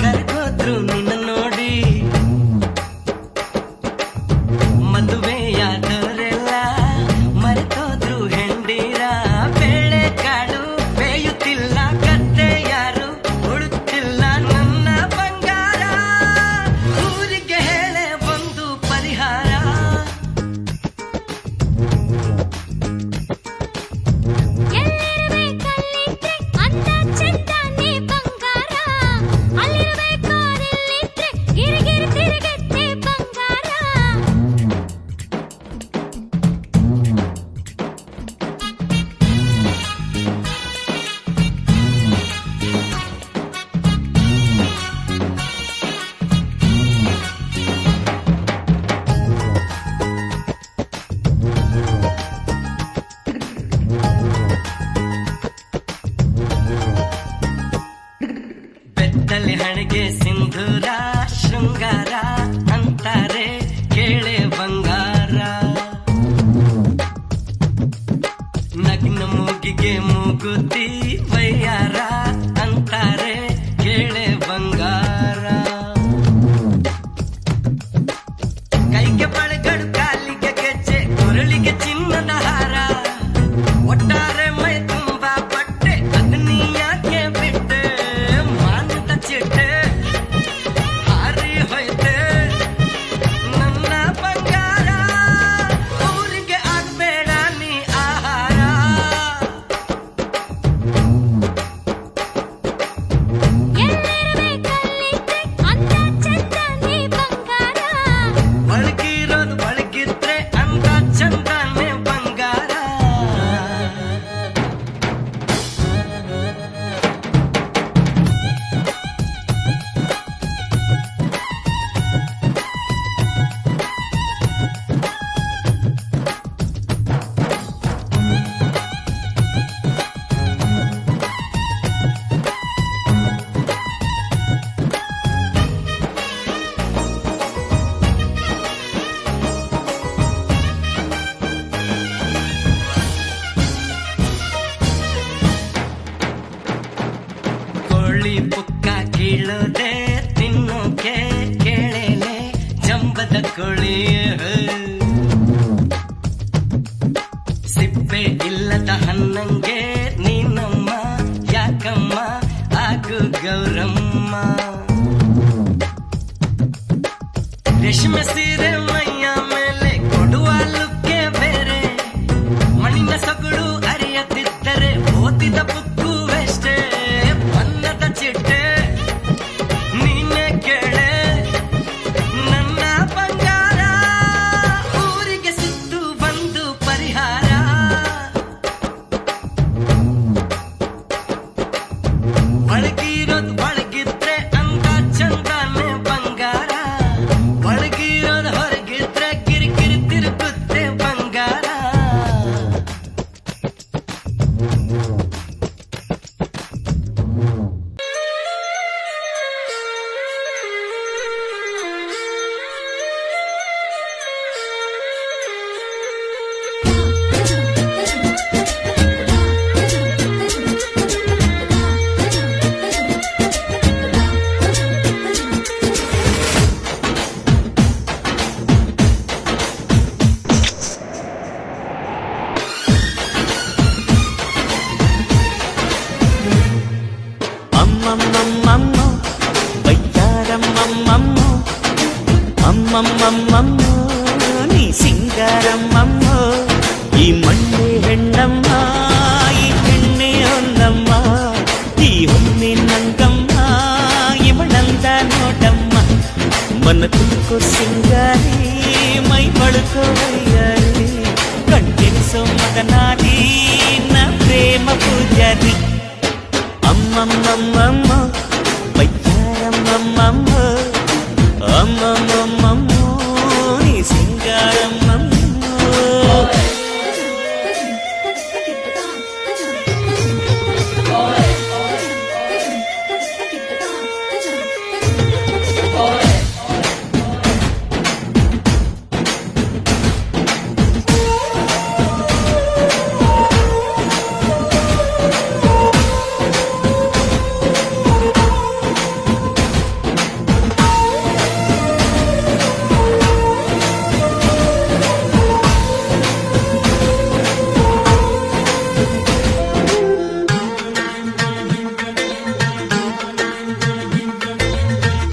ಕರ್ಕೋದ್ರು ನಿನ್ನ ನೋಡಿ ಮದುವೆಯಾದವರೆಲ್ಲ ಮರೆತೋದ್ರು ಹೆಂಡೀರ ಬೇಳೆ ಕಾಳು ಬೇಯುತ್ತಿಲ್ಲ ಕತ್ತೆ ಯಾರು ಉಳುತ್ತಿಲ್ಲ ನನ್ನ ಬಂಗಾರ ಊರಿಗೆ ಹೇಳೆ ಒಂದು ಪರಿಹಾರ ಎಲ್ಲಿರಬೇಕಲ್ಲಿದ್ರೆ ಅಂದ ಚಂದಾನೆ ಬಂಗಾರ ಅಲ್ಲಿರಬೇಕಾದಲ್ಲಿದ್ರೆ ಗಿರಿಗಿರಿ ತಿರುಗತ್ತೆ ಬಂಗಾರ ಬೆತ್ತಲೆ ಹಣೆಗೆ ಸಿಂಧೂರ ಶೃಂಗಾರ ಅಂತಾರೆ ಕೇಳೆ ಬಂಗಾರ ನಗ್ನ ಮೂಗಿಗೆ ಮೂಗುತಿ ವಯ್ಯಾರ ಅಂತಾರೆ ಕೇಳೆ ಬಂಗಾರ ಕೈಗೆ ಬಳೆಗಳು ಕಾಲಿಗೆ ಗೆಜ್ಜೆ ಕೊರಳಿಗೆ ಚಿನ್ನದ ಹಾರ ಒಟ್ಟಾರೆ ಮೈ ತುಂಬಾ ಬಟ್ಟೆ ಅಗ್ನಿ ಯಾಕೆ ಬಿಟ್ಟೆ ಮಾನದ ಚಿಟ್ಟೆ ಹಾರಿ ಹೋಯ್ತೆ ನನ್ನ ಬಂಗಾರ ಊರಿಗೆ ಆಗ್ಬೇಡ ನೀ ಆಹಾರ ಎಲ್ಲಿರಬೇಕಲ್ಲಿದ್ರೆ ಅಂದ ಚಂದಾನೆ ಬಂಗಾರ ಒಳಗಿರೋದು ಒಳಗಿದ್ರೆ ಅಂದ ಚಂದಾನೆ ಬಂಗಾರ ಕೋಳಿ ಪುಕ್ಕ ಕೀಳೋದೆ ತಿನ್ನೋಕೆ ಕೇಳೇನೆ ಜಂಬದ ಕೋಳಿ ಸಿಪ್ಪೆ ಇಲ್ಲದ ಹನ್ನಂಗೆ ನೀನಮ್ಮ ಯಾಕಮ್ಮ ಆಗು ಗೌರಮ್ಮ ರೇಷ್ಮೆ ಸೀರೆ ಮೈಯ ಮೇಲೆ ಕೊಡುವ ಲುಕ್ಕೆ ಬೇರೆ ಮಣ್ಣಿನ ಸಗುಳು ಅರಿಯದಿದ್ದರೆ ಓದಿದ ಬುಕ್ಕು ವೇಷ್ಟೇ ಬಣ್ಣದ ಚಿಟ್ಟೆ ನೀನೆ ಕೇಳೆ ನನ್ನ ಬಂಗಾರ ಊರಿಗೆ ಸುತ್ತು ಬಂದು ಪರಿಹಾರ ಒಳಗಿರೋದು ಒಳಗಿದ್ರೆ ಅಂದ ಚಂದಾನೆ ಬಂಗಾರ ಒಳಗಿರೋದು ಹೊರಗಿದ್ರೆ ಕಿರಿಕಿರಿ ತಿರುಗುತ್ತೆ ಬಂಗಾರ ಅಮ್ಮಮ್ಮಮ್ಮಮ್ಮೋ ಬಯ್ಯಾರಮ್ಮಮ್ಮಮ್ಮೋ ಅಮ್ಮಮ್ಮಮ್ಮಮ್ಮೋ ನೀ ಸಿಂಗಾರಮ್ಮಮ್ಮೋ ಈ मन तुमको सिंगारी मೈ ಬಳುಕೋ ವೈಯಾರಿ ಕಣ್ತೆರೆಸೋ ಮದನಾರಿ ನ ಪ್ರೇಮ ಪೂಜಾರಿ ಅಮ್ಮಮ್ಮಮ್ಮಮ್ಮ ವೈಯಾರಮ್ಮಮ್ಮಮ್ಮ ಅಮ್ಮಮ್ಮಮ್ಮಮ್ಮ ನೀ ಸಿಂಗಾರಮ್ಮಮ್ಮ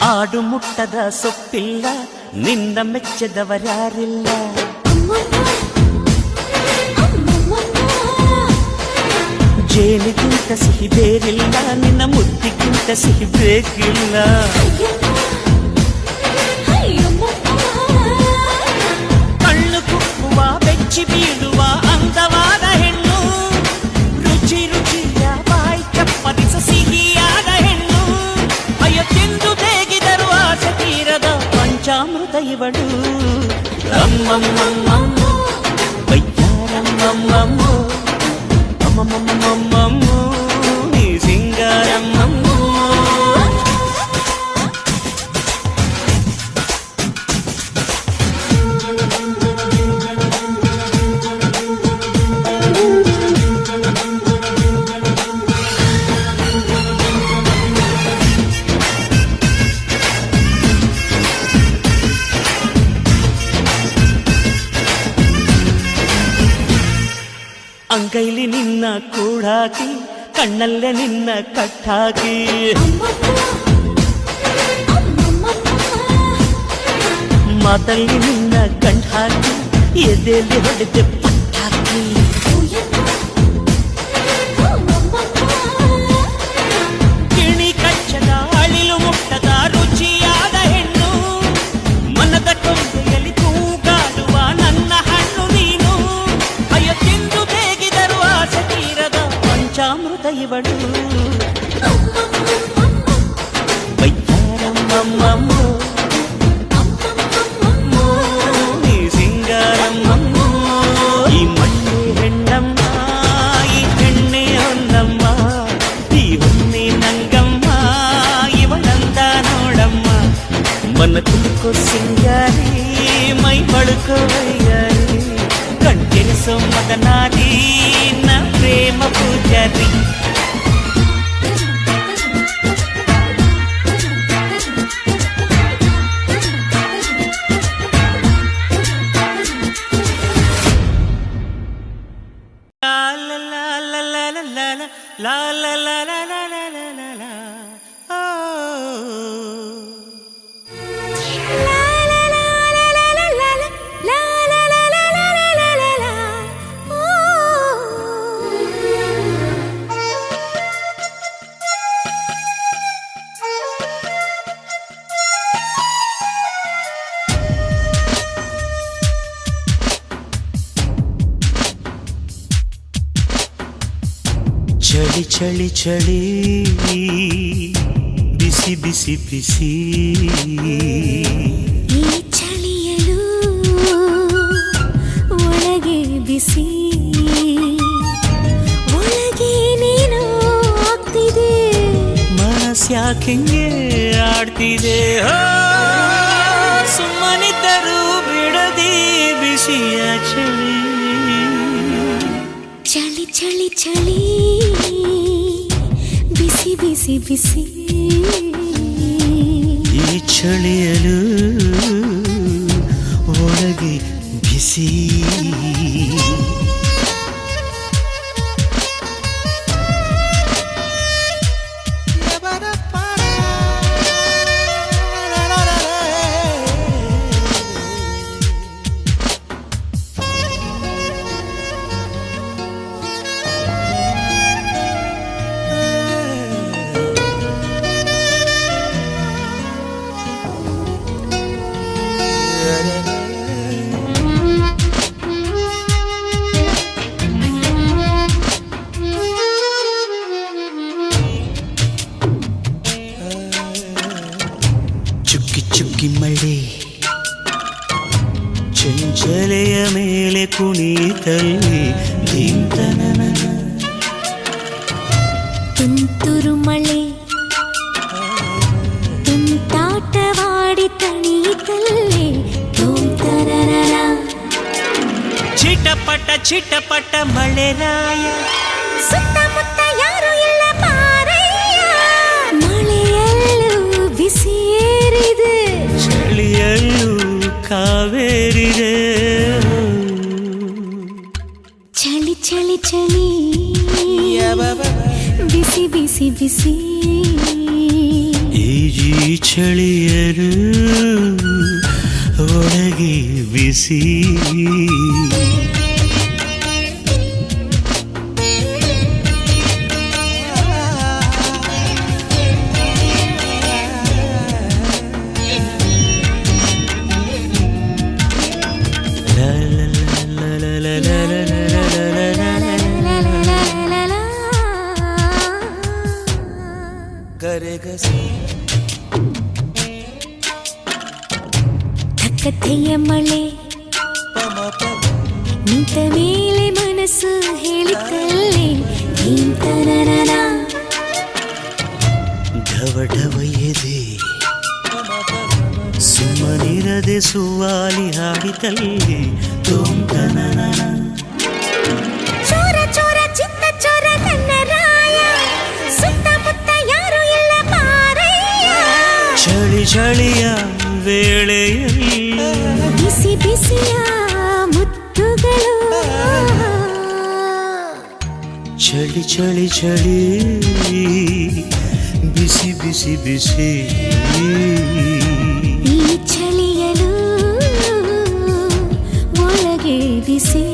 ಆಡು ಮುಟ್ಟದ ಸೊಪ್ಪಿಲ್ಲ ನಿನ್ನ ಮೆಚ್ಚದವರ್ಯಾರಿಲ್ಲ ಜೇನಿಗಿಂತ ಸಿಹಿ ಬೇರಿಲ್ಲ ನಿನ್ನ ಮುದ್ದಿಗಿಂತ ಸಿಹಿ ಬೇಕಿಲ್ಲ ಕಣ್ಣು ಕುಕ್ಕುವ ಬೆಚ್ಚಿ ಬೀಳುವ ಅಂದವಾದ ಹೆಣ್ಣು ರುಚಿ ರುಚಿಯ ಬಾಯಿ ಚಪ್ಪರಿಸ ಸಿಹಿಯಾದ ಹೆಣ್ಣು ಅಯ್ಯ ತಿಂದು ಬೇಗಿದರು ಆಸೆ ತೀರದ ಪಂಚಾಮೃತ ಇವಳು ಅಮ್ಮಮ್ಮಮ್ಮಮ್ಮ ವೈಯಾರಮ್ಮಮ್ಮಮ್ಮ ಅಮ್ಮಮ್ಮಮ್ಮಮ್ಮ ನೀ ಸಿಂಗಾರಮ್ಮಮ್ಮ ಅಂಗೈಲಿ ನಿನ್ನ ಕೂಡಾಕಿ ಕಣ್ಣಲ್ಲೇ ನಿನ್ನ ಕಟ್ಟಾಕಿ ಮಾತಲ್ಲಿ ನಿನ್ನ ಗಂಟಾಕಿ ಎದೆಯಲ್ಲಿ ಹೊಡೆದೆ ಪಟ್ಟಾಕಿ ಗಿಣಿ ಕಚ್ಚದ ಅಳಿಲು ಮುಟ್ಟದ ರುಚಿಯಾದ ಹೆಣ್ಣು ಮನದ ಕೊಂಬೆಯಲ್ಲಿ ತೂಗಾಡುವ ನನ್ನ ಹಣ್ಣು ನೀನು ಅಯ್ಯ ತಿಂದು ಬೇಗಿದರು ಆಸೆ ತೀರದ ಪಂಚಾಮೃತ ಇವಳು ವೈಯಾರಮ್ಮಮ್ಮಮ್ಮ ನೀ ಸಿಂಗಾರಮ್ಮಮ್ಮ ಈ ಮಣ್ಣೆ ಹೆಣ್ಣಮ್ಮ ಈ ಹೆಣ್ಣೆ ಹೊನ್ನಮ್ಮ ಈ ಹೊನ್ನೆ ನಂಗಮ್ಮ ಇವಳಂದ ನೋಡಮ್ಮ ಮನ ತುಮಕೋ ಸಿಂಗಾರಿ ಮೈ ಬಳುಕೋ ವೈಯಾರಿ ಕಣ್ತೆರೆಸೋ ಮದನಾರಿ ನ ಪ್ರೇಮ Poojary la la la la la la la la la ಚಳಿ ಚಳಿ ಚಳಿ ಬಿಸಿ ಬಿಸಿ ಬಿಸಿ ಈ ಚಳಿಯಲು ಒಳಗೆ ಬಿಸಿ ಒಳಗೆ ನೀನು ಆಗ್ತಿದೆ ಮನಸ್ಯಾಕೆಂಗೆ ಆಡ್ತಿದೆ ಸುಮ್ಮನಿದ್ದರೂ ಬಿಡದಿ ಬಿಸಿಯ ಚಳಿ ಚಳಿ ಚಳಿ ಚಳಿ ಬಿಸಿ ಬಿಸಿ ಬಿಸಿ ಈ ಚಳಿಯಲು ಒಳಗೆ ಬಿಸಿ ಚುಕ್ಕಿ ಮಳೆ ಚಂಚಲೆಯ ಮೇಲೆ ಕುಣಿತಲ್ಲಿ ಧೀಂತನನ ತುಂತುರು ಮಳೆ ತುಂಟಾಟವಾಡಿ ತಣಿತಲ್ಲಿ ಧೂಮ್ತರರರ ಚಿಟಪಟ ಚಿಟಪಟ ಮಳೆರಾಯ ಸುತ್ತಮುತ್ತ ಯಾರು ಇಲ್ಲ ಮಾರಯ್ಯ ಮಳೆಯಲ್ಲೂ ಬಿಸಿಯೇರಿದೆ ಚಳಿಯಲ್ಲೂ ಕಾವೇರಿದೆ ಚಳಿ ಚಳಿ ಚಳಿ ಬಿಸಿ ಬಿಸಿ ಬಿಸಿ ಈಜಿ ಚಳಿಯರು ಒಳಗೆ ಬಿಸಿ ಕಥೆಯ ಮಳೆ ನಿಂತ ಮೇಲೆ ಮನಸ್ಸು ಹೇಳಿತಲ್ಲೇ ಧೀಂತನನ ಢವ ಢವ ಎದೆ ಸುಮ್ಮನಿರದೆ ಸುವಾಲಿ ಹಾಡಿತಲ್ಲಿ ತೋಂತನನ ಚೋರ ಚೋರ ಚಿತ್ತ ಚೋರ ನನ್ನ ರಾಯ ಸುತ್ತಮುತ್ತ ಯಾರು ಇಲ್ಲ ಮಾರಯ್ಯ ಚಳಿ ಚಳಿಯ ವೇಳೆಯಲ್ಲಿ ಬಿಸಿ ಬಿಸಿಯ ಮುತ್ತುಗಳು ಚಳಿ ಚಳಿ ಚಳಿ ಬಿಸಿ ಬಿಸಿ ಬಿಸಿ ಈ ಚಳಿಯಲು ಒಳಗೆ ಬಿಸಿ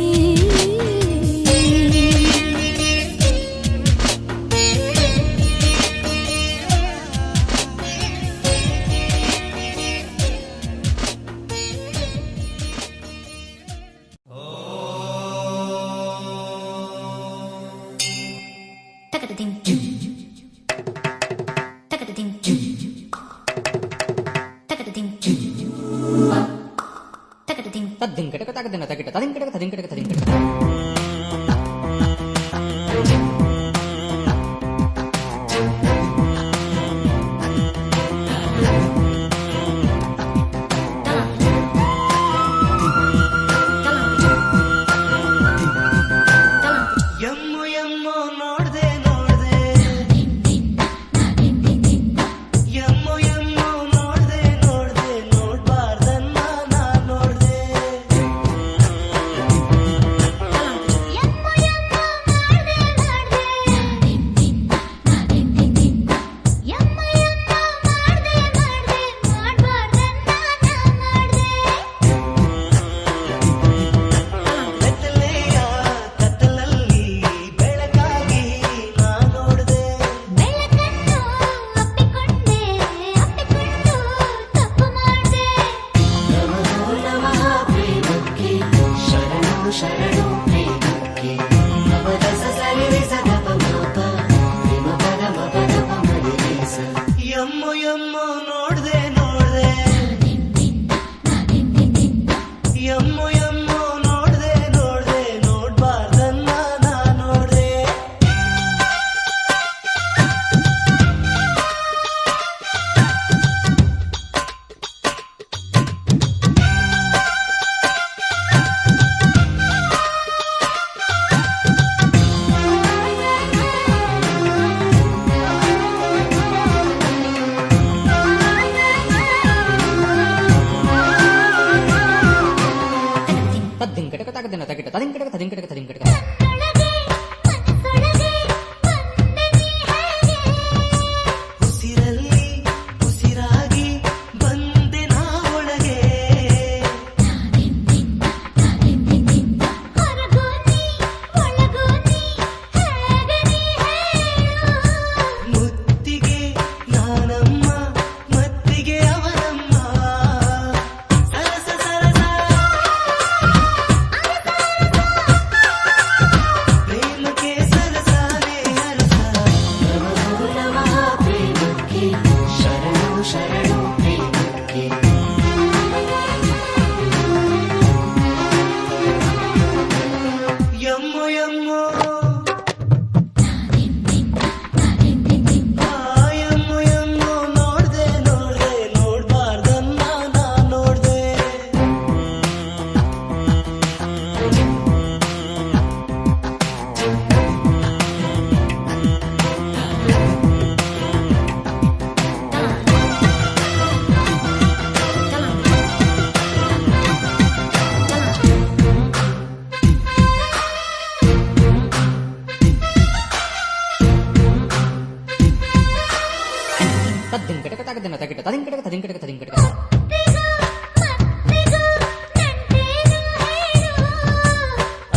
ತಗದಿನ ತಗಿಟ ತದಿಂಕಟಕ ತದಿಂಕಟಕ ತದಿಂಕಟಕ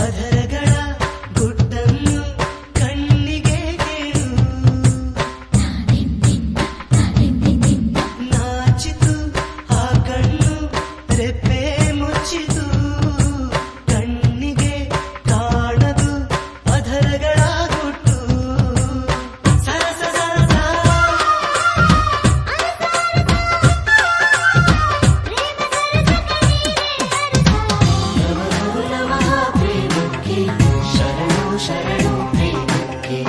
ಅಧರಗಳ ಗುಟ್ಟನ್ನು ಕಣ್ಣಿಗೆ ಕೇಳು ನಾಚಿತು ಆ ಕಣ್ಣು ರೆಪ್ಪೆ ಮುಚ್ಚಿತು ಕಣ್ಣಿಗೆ ಕಾಣದು ಅಧರಗಳ ಗುಟ್ಟು ಸರಸ ಸರಸ ನಮಃ ಪ್ರೇಮಕ್ಕೆ ಶರಣು ಶರಣು ಪ್ರೇಮಕ್ಕೆ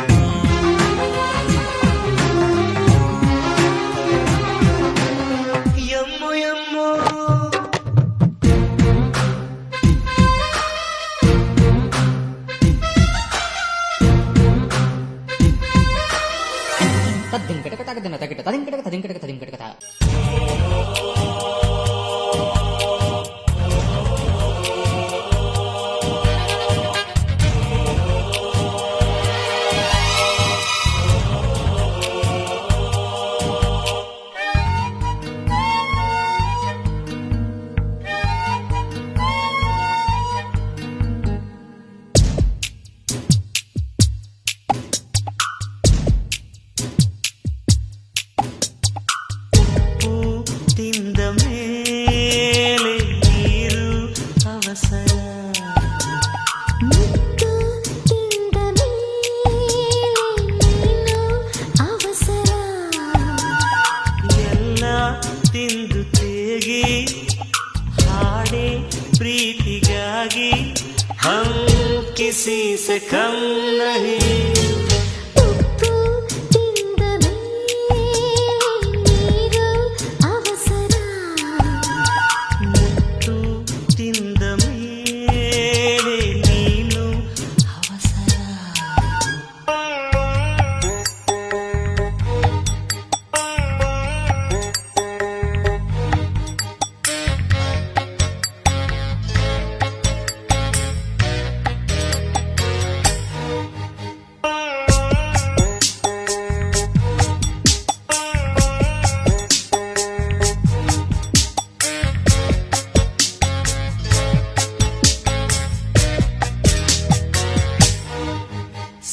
ಯಮ್ಮು ಯಮ್ಮು ತದಿಂಕಟಕ ತಗದಿನ ತಗಿಟ ತದಿಂಕಟಕ ತದಿಂಕಟಕ ತದಿಂಕಟಕ ಉಪ್ಪು ತಿಂದ ಮೇಲೆ ನೀರು ಅವಸರ ಮುತ್ತು ತಿಂದ ಮೇಲೆ ನೀನು ಅವಸರ ಎಲ್ಲ ತಿಂದು ತೇಗಿ ಹಾಡೆ ಪ್ರೀತಿಗಾಗಿ ಹಮ್ ಕಿಸಿ ಸೆ ಕಮ್ ನಹಿ ಉಪ್ಪು ತಿಂದ ಮೇಲೆ ನೀರು ಅವಸರ ಮುತ್ತು ತಿಂದ ಮೇಲೆ ನೀನು ಅವಸರ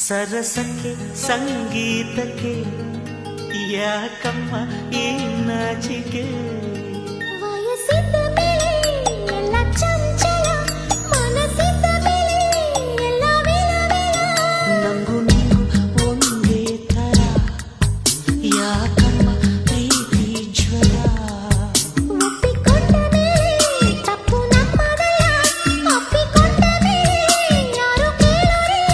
ಸರಸಕ್ಕೆ ಸಂಗೀತಕ್ಕೆ ಯಾಕಮ್ಮ ಈ ನಾಚಿಕೆ ವಯಸ್ಸಿದ್ದ ಮೇಲೆ ಎಲ್ಲ ಚಂಚಲ ಮನಸ್ಸಿದ್ದ ಮೇಲೆ ಎಲ್ಲ ವಿಲವಿಲ ನಂಗು ನಿಂಗು ಒಂದೇ ತರ ಯಾಕಮ್ಮ ಪ್ರೀತಿ ಜ್ವರ ಒಪ್ಪಿಕೊಂಡ ಮೇಲೆ ತಪ್ಪು ನಮ್ಮದಲ್ಲ ಒಪ್ಪಿಕೊಂಡ ಮೇಲೆ ಯಾರು ಕೇಳೋರಿಲ್ಲ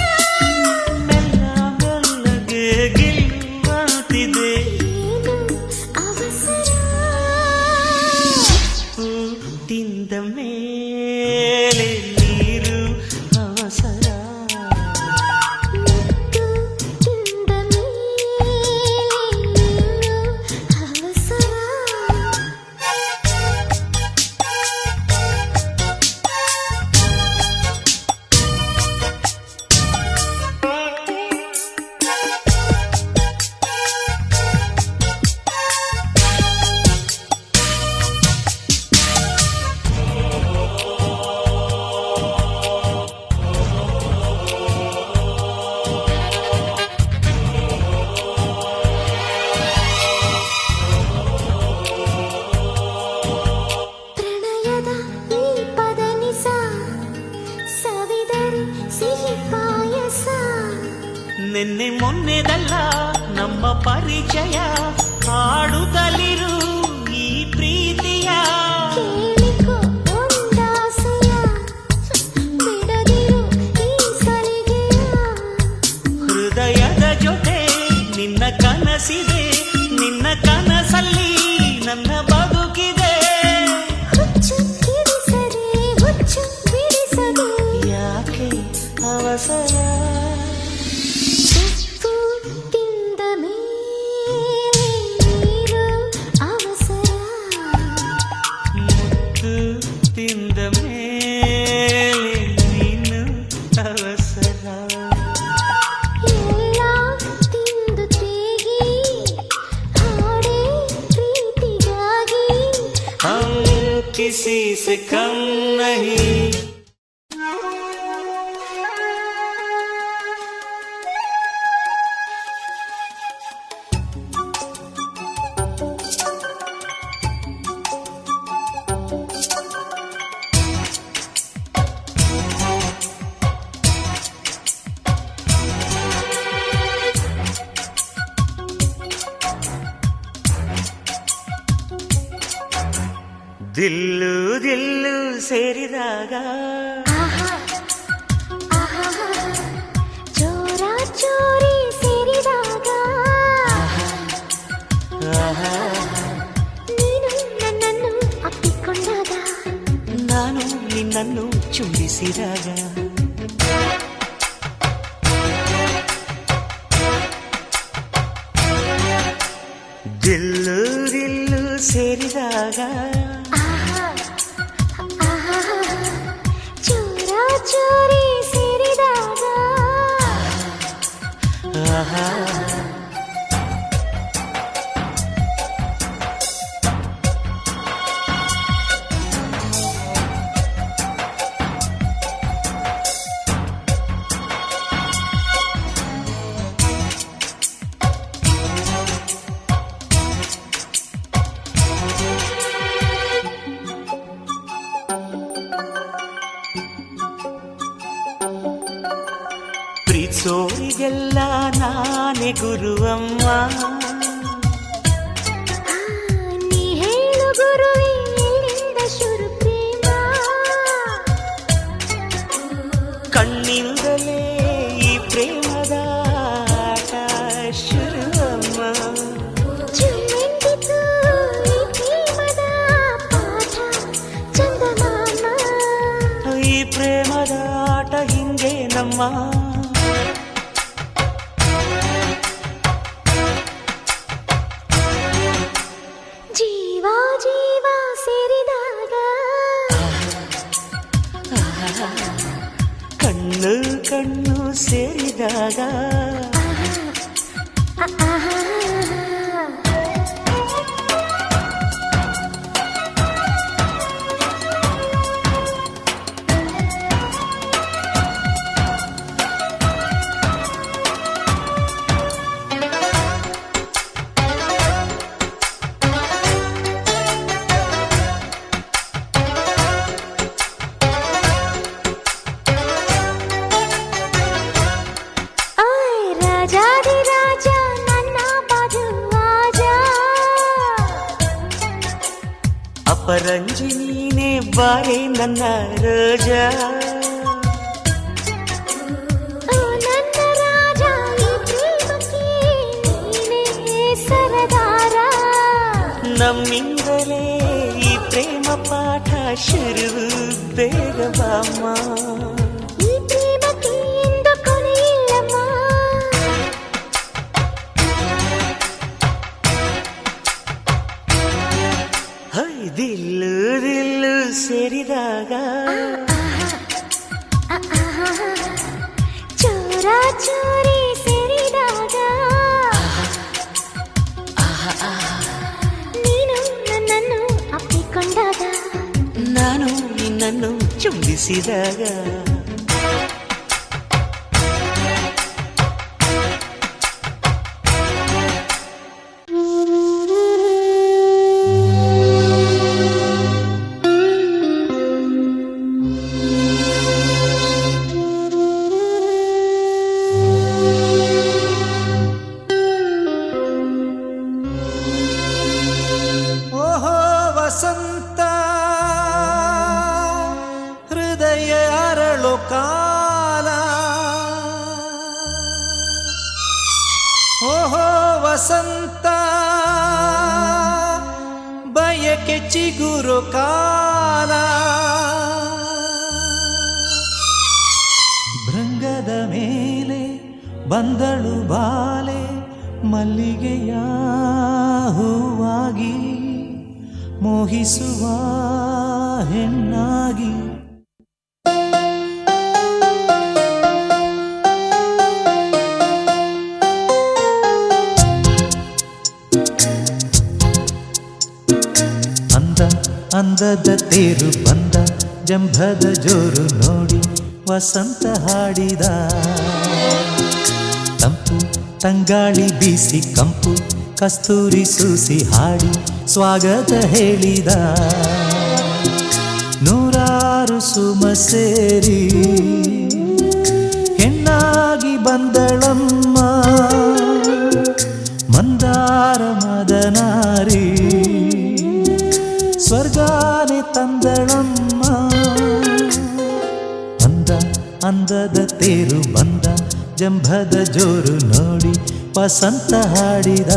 ಮೆಲ್ಲ ಮೆಲ್ಲಗೆ ಗಿಲ್ಲುವಂತಿದೆ ಏನು ಅವಸರ ಉಪ್ಪು ತಿಂದ ಮೇಲೆ ನೀರು ಅವಸರ ಮುತ್ತು ತಿಂದ ಮೇಲೆ ನೀನು ಅವಸರ किसी से कम नहीं. ದಿಲ್ಲು ದಿಲ್ಲು ಸೇರಿದಾಗ ಚೋರ ಚೋರಿ ಸೇರಿದಾಗ ನೀನು ನನ್ನನ್ನು ಅಪ್ಪಿಕೊಂಡಾಗ ನಾನು ನಿನ್ನನ್ನು ಚುಂಬಿಸಿದಾಗ ದಿಲ್ಲು ದಿಲ್ಲು ಸೇರಿದಾಗ ಚೋರ ಚೋರಿ ಸೇರಿದಾಗ ಪ್ರೀತ್ಸೋರಿಗೆಲ್ಲ ನಾನೇ ಗುರುವಮ್ಮ. ನೀ ಹೇಳು ಗುರುವೇ ಎಲ್ಲಿಂದ ಶುರು ಪ್ರೇಮ ಕಣ್ಣಿಂದಲೇ ಈ ಪ್ರೇಮದ ಆಟ ಶುರುವಮ್ಮ. ಚುಮ್ಮೆಂದಿತು ಈ ಪ್ರೇಮದ ಪಾಠ ಚಂದಮಾಮ ಈ ಪ್ರೇಮದ ಆಟ ಹಿಂಗೆ ನಮ್ಮ ಜೀವ ಜೀವ ಸೇರಿದಾಗ ಕಣ್ಣು ಕಣ್ಣು ಸೇರಿದಾಗ ರಾಜಾದಿರಾಜ ನನ್ನ ಬಾಜು ಆಜ ಅಪರಂಜಿ ನೀನೇ ಬಾರೆ ನನ್ನ ರೋಜ. ಓ ನನ್ನ ರಾಜ ಈ ಪ್ರೇಮಕ್ಕೆ ನೀನೇ ಸರದಾರ. ನಮ್ಮಿಂದಲೇ ಈ ಪ್ರೇಮ ಪಾಠ ಶುರು ಬೇಗ ಬಾಮ್ಮ. ಈ ಪ್ರೇಮಕ್ಕೆ ಎಂದು ಕೊನೆಯಿಲ್ಲಮ್ಮ. ಹೈ ದಿಲ್ಲು ದಿಲ್ಲು ಸೇರಿದಾಗ ಚೋರ ಚೋರಿ ಸೇರಿದಾಗ ನೀನು ನನ್ನನ್ನು ಅಪ್ಪಿಕೊಂಡಾಗ ನಾನು ನಿನ್ನನ್ನು ಚುಂಬಿಸಿದಾಗ ವಸಂತ ಹೃದಯ ಅರಳೋ ಕಾಲ. ಓಹೋ ವಸಂತ ಬಯಕೆ ಚಿಗುರೋ ಕಾಲ. ಭೃಂಗದ ಮೇಲೆ ಬಂದಳು ಬಾಲೆ ಮಲ್ಲಿಗೆಯ ಹೂವಾಗಿ ಮೋಹಿಸುವ ಹೆಣ್ಣಾಗಿ. ಅಂದ ಅಂದದ ತೇರು ಬಂದ ಜಂಭದ ಜೋರು ನೋಡಿ ವಸಂತ ಹಾಡಿದ ತಂಪು ತಂಗಾಳಿ ಬೀಸಿ ಕಂಪು ಕಸ್ತೂರಿ ಸೂಸಿ ಹಾಡಿ ಸ್ವಾಗತ ಹೇಳಿದ ನೂರಾರು ಸುಮ ಸೇರಿ ಹೆಣ್ಣಾಗಿ ಬಂದಳಮ್ಮ ಮಂದಾರ ಮದನಾರಿ ಸ್ವರ್ಗಾನೆ ತಂದಳಮ್ಮ ಅಂದದ ತೇರು ಬಂದ ಜಂಭದ ಜೋರು ನೋಡಿ ವಸಂತ ಹಾಡಿದ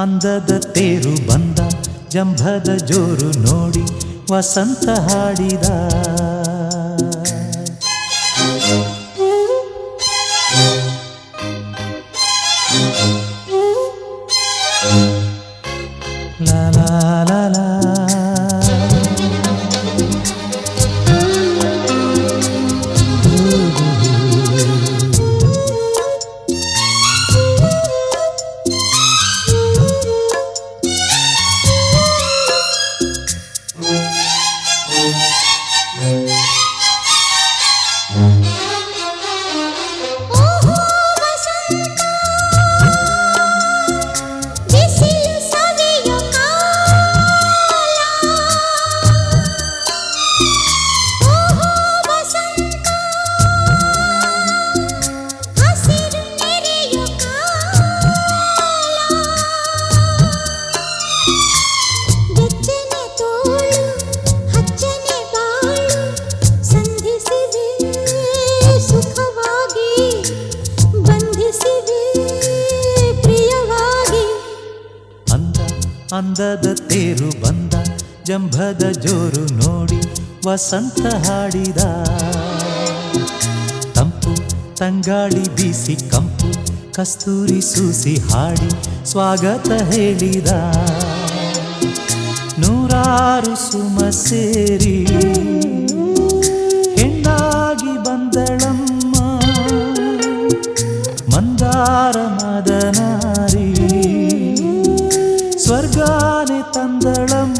ಅಂದದ ತೇರು ಬಂದ ಜಂಭದ ಜೋರು ನೋಡಿ ವಸಂತ ಹಾಡಿದ ಲಾ ಲಾ ಲಾ ಲಾ ಅಂದದ ತೇರು ಬಂದ ಜಂಭದ ಜೋರು ನೋಡಿ ವಸಂತ ಹಾಡಿದ ತಂಪು ತಂಗಾಳಿ ಬೀಸಿ ಕಂಪು ಕಸ್ತೂರಿ ಸೂಸಿ ಹಾಡಿ ಸ್ವಾಗತ ಹೇಳಿದ ನೂರಾರು ಸುಮ ಸೇರಿ ಹೆಣ್ಣಾಗಿ ಬಂದಳಮ್ಮ Mandara ಮದನಾರಿ ಸ್ವರ್ಗಾನೆ ತಂದಳಮ್ಮ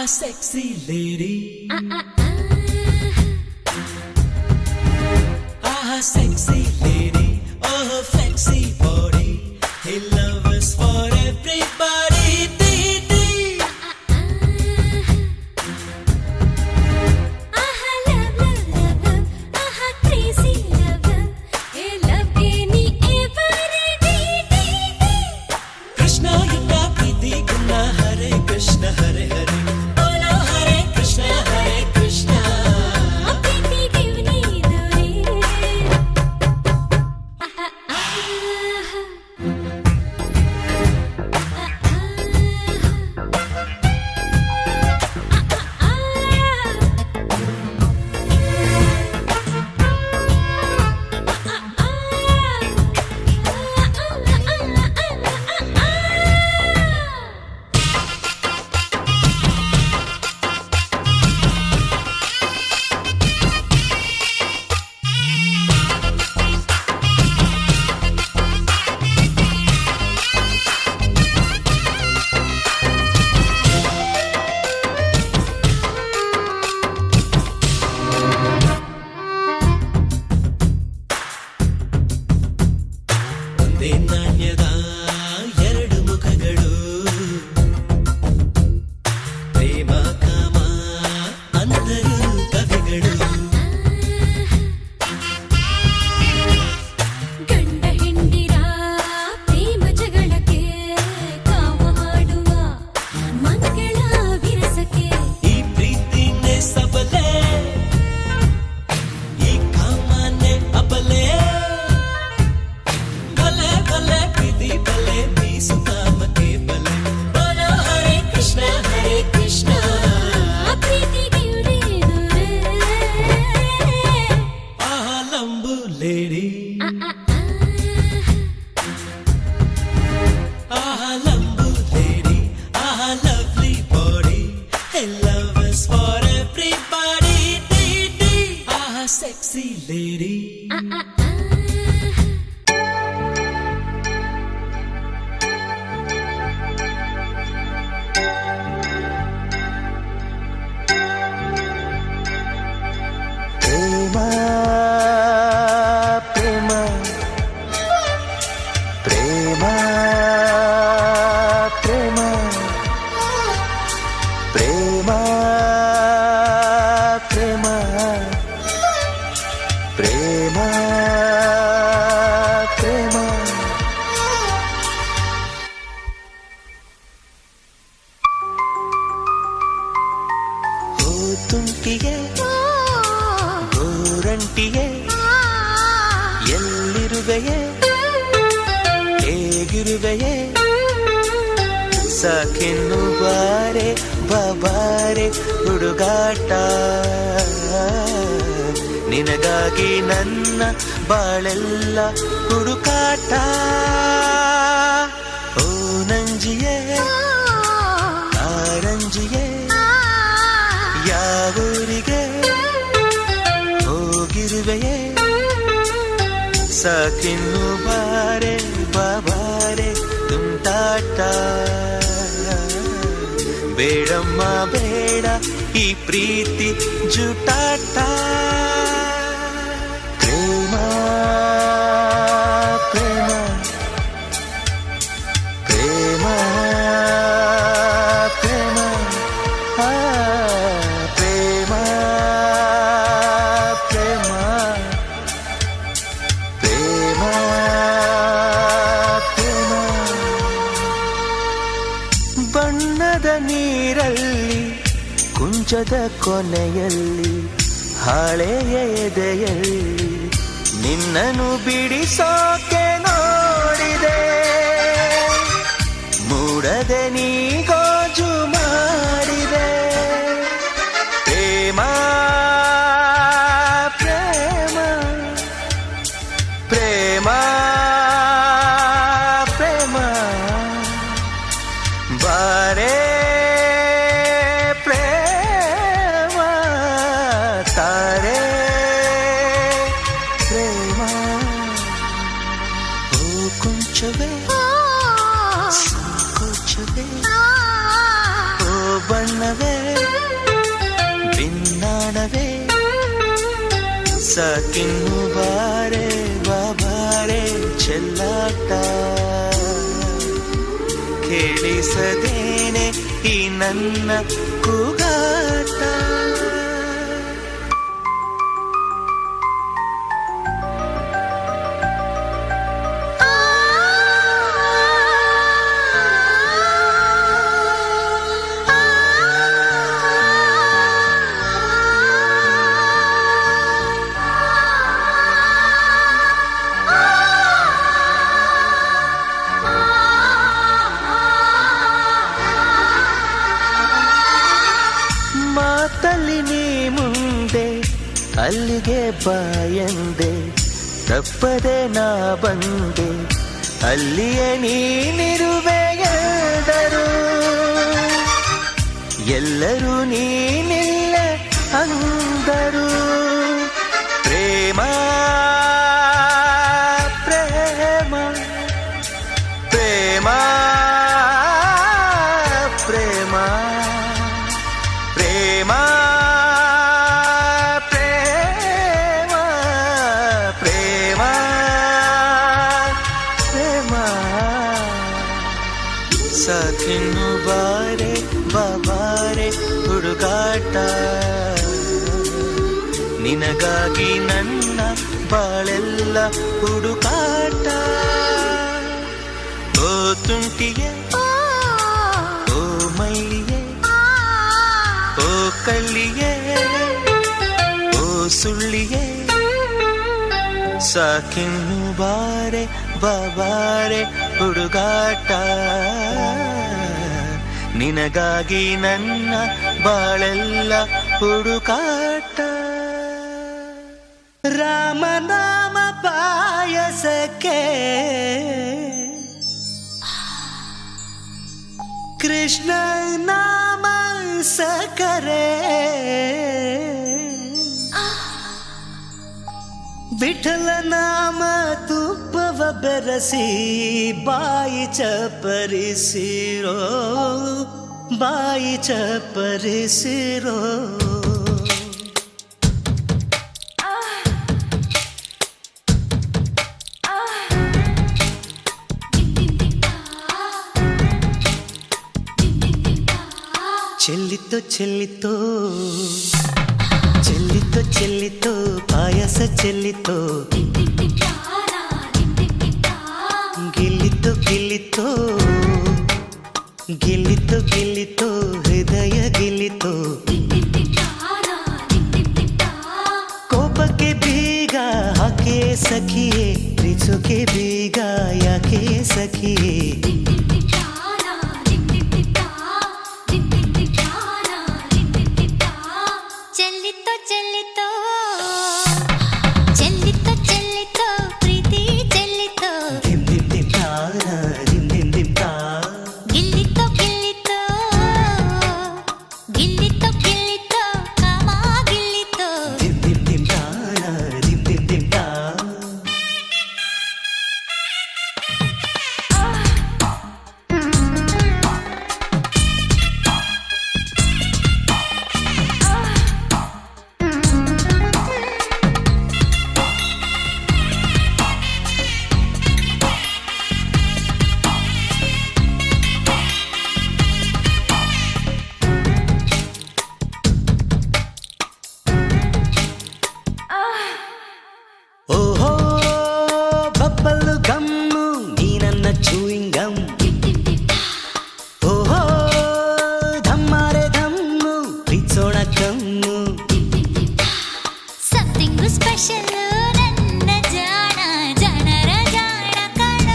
Sexy lady, sexy lady, oh her flexy body, hey love is for everybody, dee dee. Love, love, love, love, crazy love, hey love any every day, day, day. Krishna yutta priti gunna Hare Krishna Hare Hare. lady. Ah, lambu lady. Ah, lovely body. Hey, love is for everybody. Dee, dee. Ah, sexy lady. ಪ್ರೇಮ ಪ್ರೇಮ ಪ್ರೇಮ ಪ್ರೇಮ ಪ್ರೇಮ ಪ್ರೇಮ ಪ್ರೇಮ ಪ್ರೇಮ ಓ ತುಂಟಿಗೆ ಗೋರಂಟಿಗೆ ಎಲ್ಲಿರುವೆಯೇ ಹೇಗಿರುವೆಯೇ ಸಾಕೆನ್ನು ಬಾರೆ ಬಾಬಾರೆ ಹುಡುಗಾಟ ನಿನಗಾಗಿ ನನ್ನ ಬಾಳೆಲ್ಲ ಹುಡುಕಾಟ ಓ ನಂಜಿಯೇ ಕಾರಂಜಿಯೇ ಯಾವೂರಿಗೆ ಹೋಗಿರುವೆಯೇ ಸಾಕಿನ್ನು ಬಾರೆ ಬಾಬಾರೆ ತುಂಟಾಟ ಬೇಡಮ್ಮ ಬೇಡ ಈ ಪ್ರೀತಿ ಜುಟಾಟ ಪ್ರೇಮ ಪ್ರೇಮ ಪ್ರೇಮ ಪ್ರೇಮ ಆ, ಪ್ರೇಮ ಪ್ರೇಮ ಪ್ರೇಮ ಪ್ರೇಮ ಬಣ್ಣದ ನೀರಲ್ಲಿ ಕುಂಚದ ಕೊನೆಯಲ್ಲಿ ಹಾಳೆಯ ಎದೆಯಲ್ಲಿ ನಿನ್ನನ್ನು ಬಿಡಿಸೋಕೆ ನೋಡಿದೆ ಮೂಡದೆ ನೀ ಗೋಜು ಮಾಡಿದೆ ಪ್ರೇಮ ಪ್ರೇಮ ಪ್ರೇಮ ಪ್ರೇಮ ಬಾರೆ ಪ್ರೇಮ ತಾರೆ ಪ್ರೇಮ ಓ ಕುಂಚವೇ ಸಂಕೋಚವೇ ಓ ಬಣ್ಣವೇ ಭಿನ್ನಾಣವೇ ಸಾಕಿನ್ನು ಬಾರೆ ಬಾಬಾರೆ ಚೆಲ್ಲಾಟ ಕೇಳಿಸದೇನೆ ಈ ನನ್ನ ಕೂಗಾಟ ಮಾತಲ್ಲಿ ನೀ ಮುಂದೆ ಅಲ್ಲಿಗೆ ಬಾಯಂದೆ ತಪ್ಪದೆ ನಾ ಬಂದೆ ಅಲ್ಲಿಯೇ ನೀನಿರುವೆ ಎಂದರು ಎಲ್ಲರೂ ನೀನಿಲ್ಲ ಅಂದರು ಪ್ರೇಮ ಪ್ರೇಮ ಪ್ರೇಮ ಪ್ರೇಮ ಪ್ರೇಮ ಪ್ರೇಮ ಪ್ರೇಮ ಪ್ರೇಮ ಸಾಕಿನ್ನು ಬಾರೆ ಬಾಬಾರೆ ಹುಡುಗಾಟ ನಿನಗಾಗಿ ನನ್ನ ಬಾಳೆಲ್ಲ ಹುಡುಕಾಟ ಓ ತುಂಟಿಗೆ ಓ ಮೈಲಿಗೆ ಓ ಕಳ್ಳಿಗೆ ಓ ಸುಳ್ಳಿಗೆ ಸಾಕಿನ್ನು ಬಾರೆ ಬಾಬಾರೆ ಹುಡುಗಾಟ ನಿನಗಾಗಿ ನನ್ನ ಬಾಳೆಲ್ಲ ಹುಡುಕಾಟ ರಾಮನಾಮ ಕೃಷ್ಣ ನಾಮ ಸಕರೆ ವಿಠಲ ನಾಮ ತುಪ್ಪವ ಬೆರಸಿ ಬಾಯಿ ಚಪರಿಸಿರೋ ಬಾಯಿ ಚಪರಿಸಿರೋ ಚೆಲ್ಲಿತೋ ಚೆಲ್ಲಿತೋ ಚೆಲ್ಲಿತೋ ಚೆಲ್ಲಿತೋ ಪಾಯಸ ಚೆಲ್ಲಿತೋ ಗಿಲ್ಲಿತೋ ಗಿಲ್ಲಿತೋ ಗಿಲ್ಲಿತೋ ಗಿಲ್ಲಿತೋ ಹೃದಯ ಗಿಲ್ಲಿತೋ ಕೋಪಕ್ಕೆ ಬೀಗ ಹಾಕೆ ಸಖಿಯೇ ಪ್ರೀಚೋಕೆ ಬೀಗ ಯಾಕೆ ಸಖಿಯೇ ಚೆಲ್ಲಿತೋ ಚೆಲ್ಲಿತೋ ಚೆಲ್ಲಿತೋ ಚೆಲ್ಲಿತೋ ಪ್ರೀತಿ ಚೆಲ್ಲಿತೋ ಧಿಮ್ ಧಿಮ್ ಧಿಮ್ ತಾರ ಧಿಮ್ ಧಿಮ್ ಧಿಮ್ ತಾ ಗಿಲ್ಲಿತೋ ಗಿಲ್ಲಿತೋ ಗಿಲ್ಲಿತೋ ಗಿಲ್ಲಿತೋ ಕಾಮ ಗಿಲ್ಲಿತೋ ಧಿಮ್ ಧಿಮ್ ಧಿಮ್ ತಾರ ಧಿಮ್ ಧಿಮ್ ಧಿಮ್ ತಾ ಓಹೋ ಬಬ್ಬಲ್ಲು ಗಮ್ಮು ನೀ ನನ್ನ ಚೂಯಿಂಗ್ ಗಮ್ ಓಹೋ ಧಮ್ಮಾರೆ ಧಮ್ಮು ಪ್ರೀತ್ಸೋಣ ಕಮ್ಮು ಸಮಥಿಂಗ್ ಸ್ಪೆಷಲ್ ನನ್ನ ಜಾಣ ಜನರ ಜಾಣ ಕಣ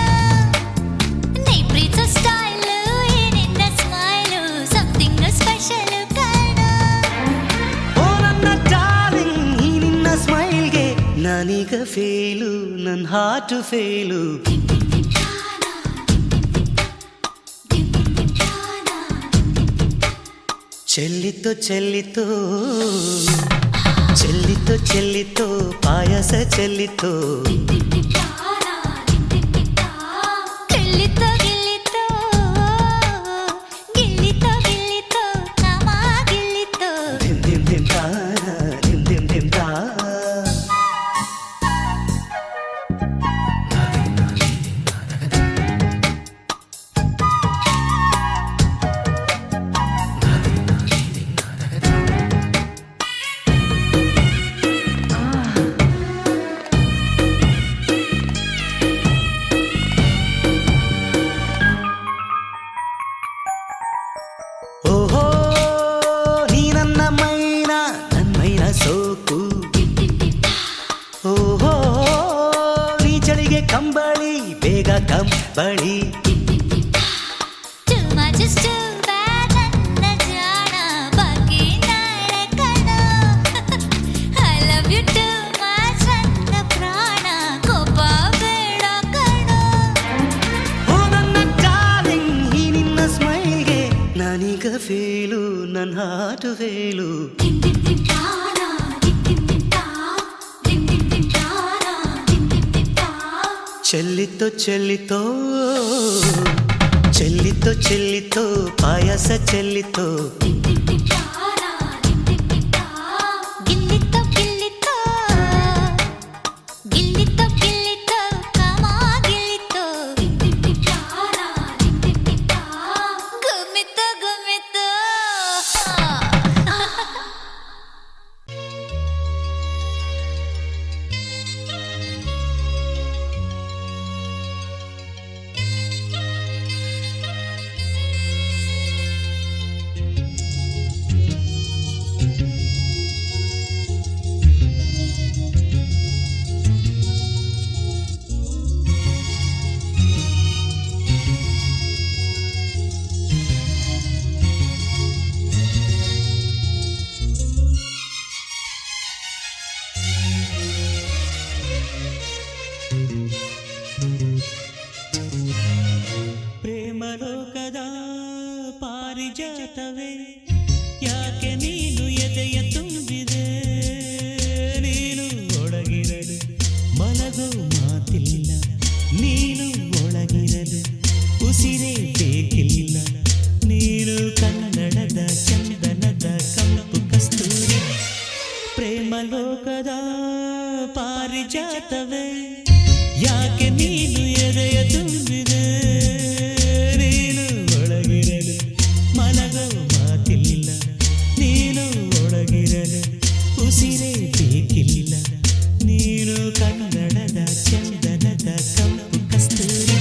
ನೀ ಪ್ರೀತಿಸೋ ಸ್ಟೈಲ್ ನಿನ್ನ ಸ್ಮೈಲು ಸಮಥಿಂಗ್ ಸ್ಪೆಷಲ್ ಕಣ ಓ ನನ್ನ ಡಾರ್ಲಿಂಗ್ ಈ ನಿನ್ನ ಸ್ಮೈಲ್ಗೆ ನಾನೀಗ ಫೇಲು ನನ್ನ ಹಾರ್ಟ್ ಫೇಲು ಚೆಲ್ಲಿತೋ ಚೆಲ್ಲಿತೋ ಚೆಲ್ಲಿತೋ ಚೆಲ್ಲಿತೋ ಪಾಯಸ ಚೆಲ್ಲಿತೋ ಗಿಲ್ಲಿತೋ ಗಿಲ್ಲಿತೋ ಗಿಲ್ಲಿತೋ ಗಿಲ್ಲಿತೋ ಕಾಮ ಗಿಲ್ಲಿತೋ ಧಿಮ್ ಧಿಮ್ ಧಿಮ್ ತಾರ ಧಿಮ್ ಧಿಮ್ ಧಿಮ್ ತಾ ಓಹೋ ನೀ ನನ್ನ ಮೈನ ಸೋಕು ಓಹೋ ನೀ ಚಳಿಗೆ ಕಂಬಳಿ ಬೇಗ ಕಂಬಳಿ Too much is too bad ನನ್ನ ಜಾಣ ಬಾಕಿ ನಾಳೆ ಕಣ I love you too much ನನ್ನ ಪ್ರಾಣ ಕೋಪ ಬೇಡ ಕಣ ಓ ನನ್ನ ಡಾರ್ಲಿಂಗ್ ಈ ನಿನ್ನ ಸ್ಮೈಲ್ಗೆ ನಾನೀಗ ಫೇಲು ನನ್ನ heart fail dim dim dim ತಾನ ಡಿಮ್ ಡಿಮ್ ಡಿಮ್ ತಾ ಡಿಮ್ ಡಿಮ್ ಡಿಮ್ ತಾನ ಡಿಮ್ ಡಿಮ್ ಡಿಮ್ ತಾ ಚೆಲ್ಲಿತೋ ಚೆಲ್ಲಿತೋ ಚೆಲ್ಲಿತೋ ಚೆಲ್ಲಿತೋ ಪಾಯಸ ಚೆಲ್ಲಿತೋ ಡಿಮ್ ಡಿಮ್ ಡಿಮ್ ತಾನ ಡಿಮ್ ಡಿಮ್ ಡಿಮ್ ತಾ ಗಿಲ್ಲಿತೋ ಗಿಲ್ಲಿತೋ ಗಿಲ್ಲಿತೋ ಗಿಲ್ಲಿತೋ ಕಾಮ ಗಿಲ್ಲಿತೋ ಡಿಮ್ ಡಿಮ್ ಡಿಮ್ ತಾನ ಡಿಮ್ ಡಿಮ್ ಡಿಮ್ ತಾ ಗುಮ್ಮಿತೋ ಗುಮ್ಮಿತೋ ಮಾತಿಲ್ಲ ನೀನು ಒಳಗಿರಲು ಉಸಿರೇ ಬೇಕಿಲ್ಲ ನೀನು ಕನ್ನಡದ ಚಂದನದ ಕಂಪು ಕಸ್ತೂರಿ ಪ್ರೇಮ ಲೋಕದ ಪಾರಿಜಾತವೇ ಯಾಕೆ ನೀನು ಎದೆಯ ತುಂಬಿದೆ ನೀನು ಒಳಗಿರಲು ಮಲಗೋ ಮಾತಿಲ್ಲ ನೀನು ಒಳಗಿರಲು ಉಸಿರೇ ಬೇಕಿಲ್ಲ ನೀನು ಕನ್ನಡದ ಚಂದನದ ಕಂಪು ಕಸ್ತೂರಿ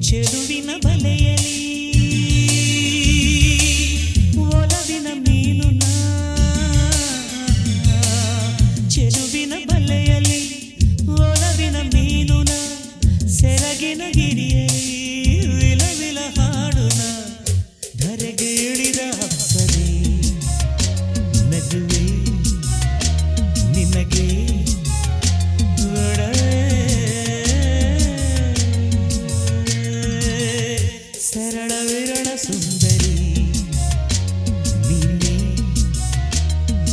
ಚೆಲುವಿನ ಬಲೆಯಲಿ ಒಲವಿನ ಮೀನು ನಾ ಚೆಲುವಿನ ಬಲೆಯಲಿ ಒಲವಿನ ಮೀನು ನಾ ಸೆರಗಿನ ಗಿರಿಯಲಿ ವಿಲವಿಲ ಹಾಡುನ ಧರೆಗೆ ಇಳಿದ ಅಪ್ಸರೆ ನಗುವೆ ನಿನಗೆ ಸರಳ ವಿರಳ ಸುಂದರಿ ನೀನೆ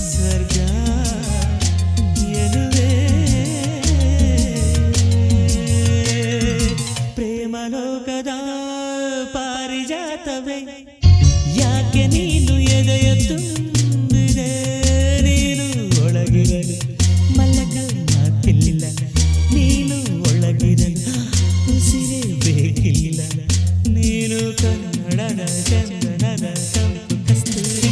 ಸ್ವರ್ಗ ಎನ್ನುವೆ ಪ್ರೇಮ ಲೋಕದ ಪಾರಿಜಾತವೇ ಯಾಕೆ ನೀನು ಎದೆಯ ತುಂಬಿದೆ ನೀನು ಒಳಗಿರಲು ಮಲಗ ಮಾತಿಲ್ಲ ನೀನು ಒಳಗಿರಲು ಉಸಿರೇ ಬೇಕಿಲ್ಲ ನೀನು ಕನ್ನಡದ ಚಂದನದ ಕಂಪು ಕಸ್ತೂರಿ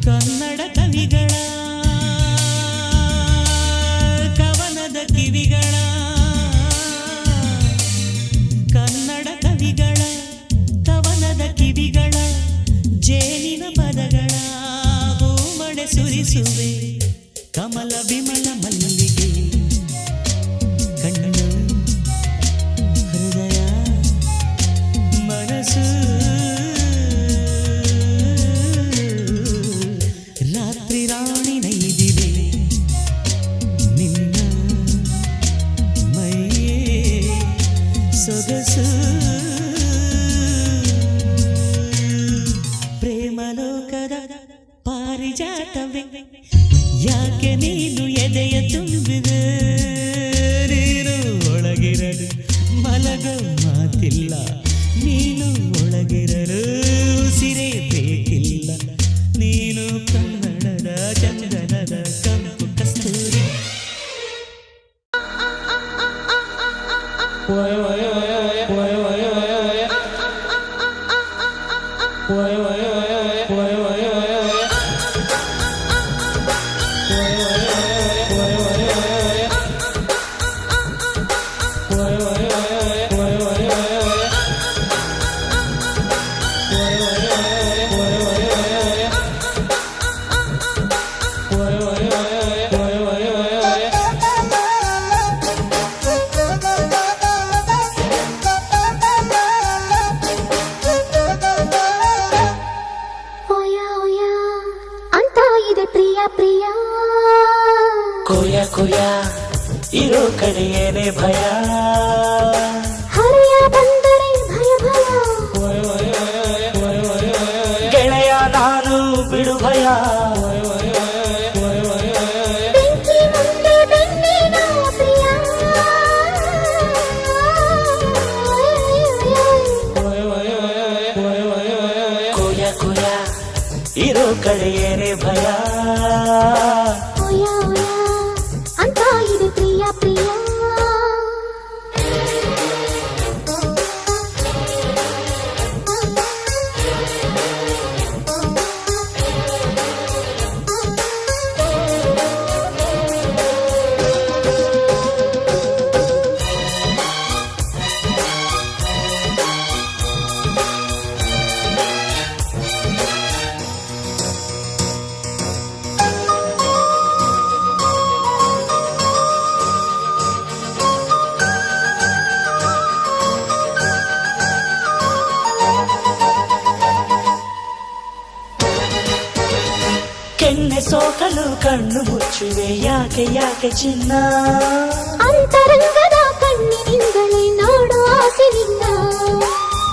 ಕನ್ನಡ ಕವಿಗಳ ಕವನದ ಕಿವಿಗಳ ಕನ್ನಡ ಕವಿಗಳ ಕವನದ ಕಿವಿಗಳ ಜೇನಿನ ಪದಗಳ ಹೂಮಳೆ ಸುರಿಸುವೆ ಕಮಲ ವಿಮಲ ಮಲ್ಲಿಗೆ ಕಣ್ಣು ಹೃದಯ ಮನಸ್ಸು ರಾತ್ರಿ ರಾಣಿ ನೈದಿವೆ ನಿನ್ನ ಮೈಯೇ ಸೊಗಸು ಪ್ರೇಮ ಲೋಕದ ಪಾರಿಜಾತವೇ ಯಾಕೆ ನೀನು ಎದೆಯ ತುಂಬಿದೆ ನೀನು ಒಳಗಿರಲು ಮಲಗ ಮಾತಿಲ್ಲ ನೀನು ಒಳಗಿರಲು ಉಸಿರೇ ಬೇಕಿಲ್ಲ ನೀನು ಕನ್ನಡದ ಚಂದನದ ಕಂಪು ಕಸ್ತೂರಿ ಕೊಯ ಕೊಯ ಇರೋ ಕಡೆಯೇನೆ ಭಯ ಹರೆಯ ಬಂದರೆ ಭಯ ಭಯ ಗೆಳೆಯ ನಾನು ಬಿಡು ಭಯ ಬೆಂಕಿ ಮುಂದೆ ಬೆನ್ನಿನ ಪ್ರಿಯ ಕೊಯ ಕೊಯ ಇರೋ ಕಡೆಯೇನೆ ಭಯ ಓಯ ಸೋಕಲು ಕಣ್ಣು ಮುಚ್ಚುವೆ ಯಾಕೆ ಯಾಕೆ ಚಿನ್ನ ಅಂತರಂಗದ ಕಣ್ಣಿನಿಂದಲೇ ನೋಡು ಆಸೆ ನಿನ್ನ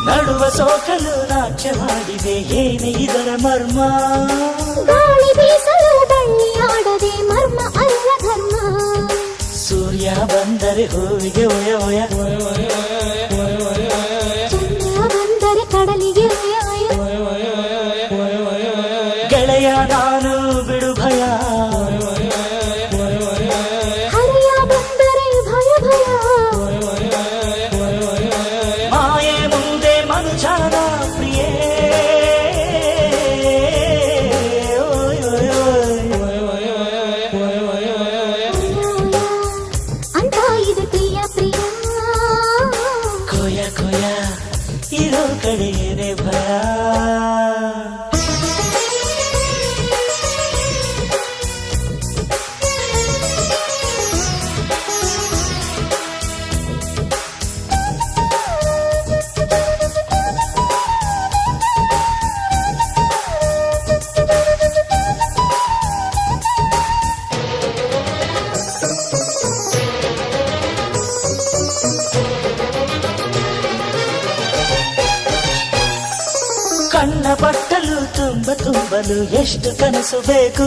ನಡುವ ಸೋಕಲು ನಾಟ್ಯ ಮಾಡಿದೆ ಏನೇ ಇದರ ಮರ್ಮ ಗಾಳಿ ಬೀಸಲು ಬಳ್ಳಿ ಆಡದೆ ಮರ್ಮ ಅಲ್ಲ ಧರ್ಮ ಸೂರ್ಯ ಬಂದರೆ ಹೂವಿಗೆ ಒಯ ಒಯ ಚಂದ್ರ ಬಂದರೆ ಕಡಲಿಗೆ ಗೆಳೆಯ ನಾನು ಬಿಡು ಭಯ ಹರಿಯ ಬಂದರೆ ಭಯ ಭಯ ಮಾಯೆ ಮುಂದೆ ಮನುಜನ ಪ್ರಿಯೇ ಓಯ್ ಓಯ್ ಓಯ್. ಅಂತ ಇದು ಪ್ರಿಯ ಪ್ರಿಯ ಕೊಯ ಕೊಯ ಇರೋ ಕಡೆಯೇನೆ ಭಯ ಕಣ್ಣ ಬಟ್ಟಲು ತುಂಬಲು ಎಷ್ಟು ಕನಸು ಬೇಕು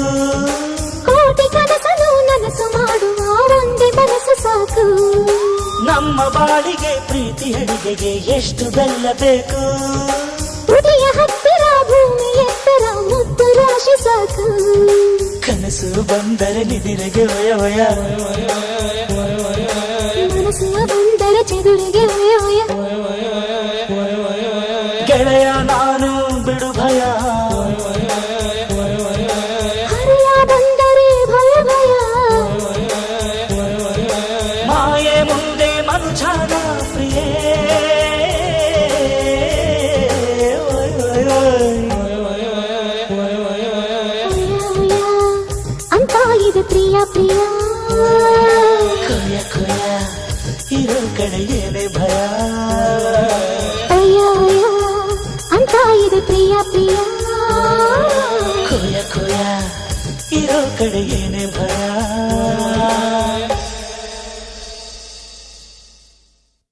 ಕೋಟಿ ಕನಸನು ನನಸು ಮಾಡುವ ಒಂದೇ ಮನಸ್ಸು ಸಾಕು ನಮ್ಮ ಬಾಳಿಗೆ ಪ್ರೀತಿ ಅಡಿಗೆಗೆ ಎಷ್ಟು ಬೆಲ್ಲ ಬೇಕು ಹೃದಯ ಹತ್ತಿರ ಭೂಮಿ ಎತ್ತರ ಮುದ್ದು ರಾಶಿ ಸಾಕು ಕನಸು ಬಂದರೆ ನಿದಿರೆಗೆ ಒಯ ಒಯ ಮನಸ್ಸು ಬಂದರೆ ಚೆದುರಿಗೆ ಒಯ ಗೆಳೆಯ ನಾನು ಬಿಡು ಭಯ ಹರಿಯ ಬಂದರೆ ಭಯ ಭಯ ಮಾಯೆ ಮುಂದೆ ಮನುಜನ ಪ್ರಿಯೇ ಓಯ್ ಓಯ್ ಓಯ್. ಒಯ ಅಂತ ಇದು ಪ್ರಿಯ ಪ್ರಿಯ ಕೊಯ ಕೊಯ ಇರೋ ಕಡೆ ಏನೇ ಭಯ ಅಯ್ಯ ಅಯ್ಯ ಅಂತ ಇದು ಪ್ರಿಯ ಪ್ರಿಯ ಕೊಯ ಕೊಯ ಇರೋ ಕಡೆ ಏನೇ ಭಯ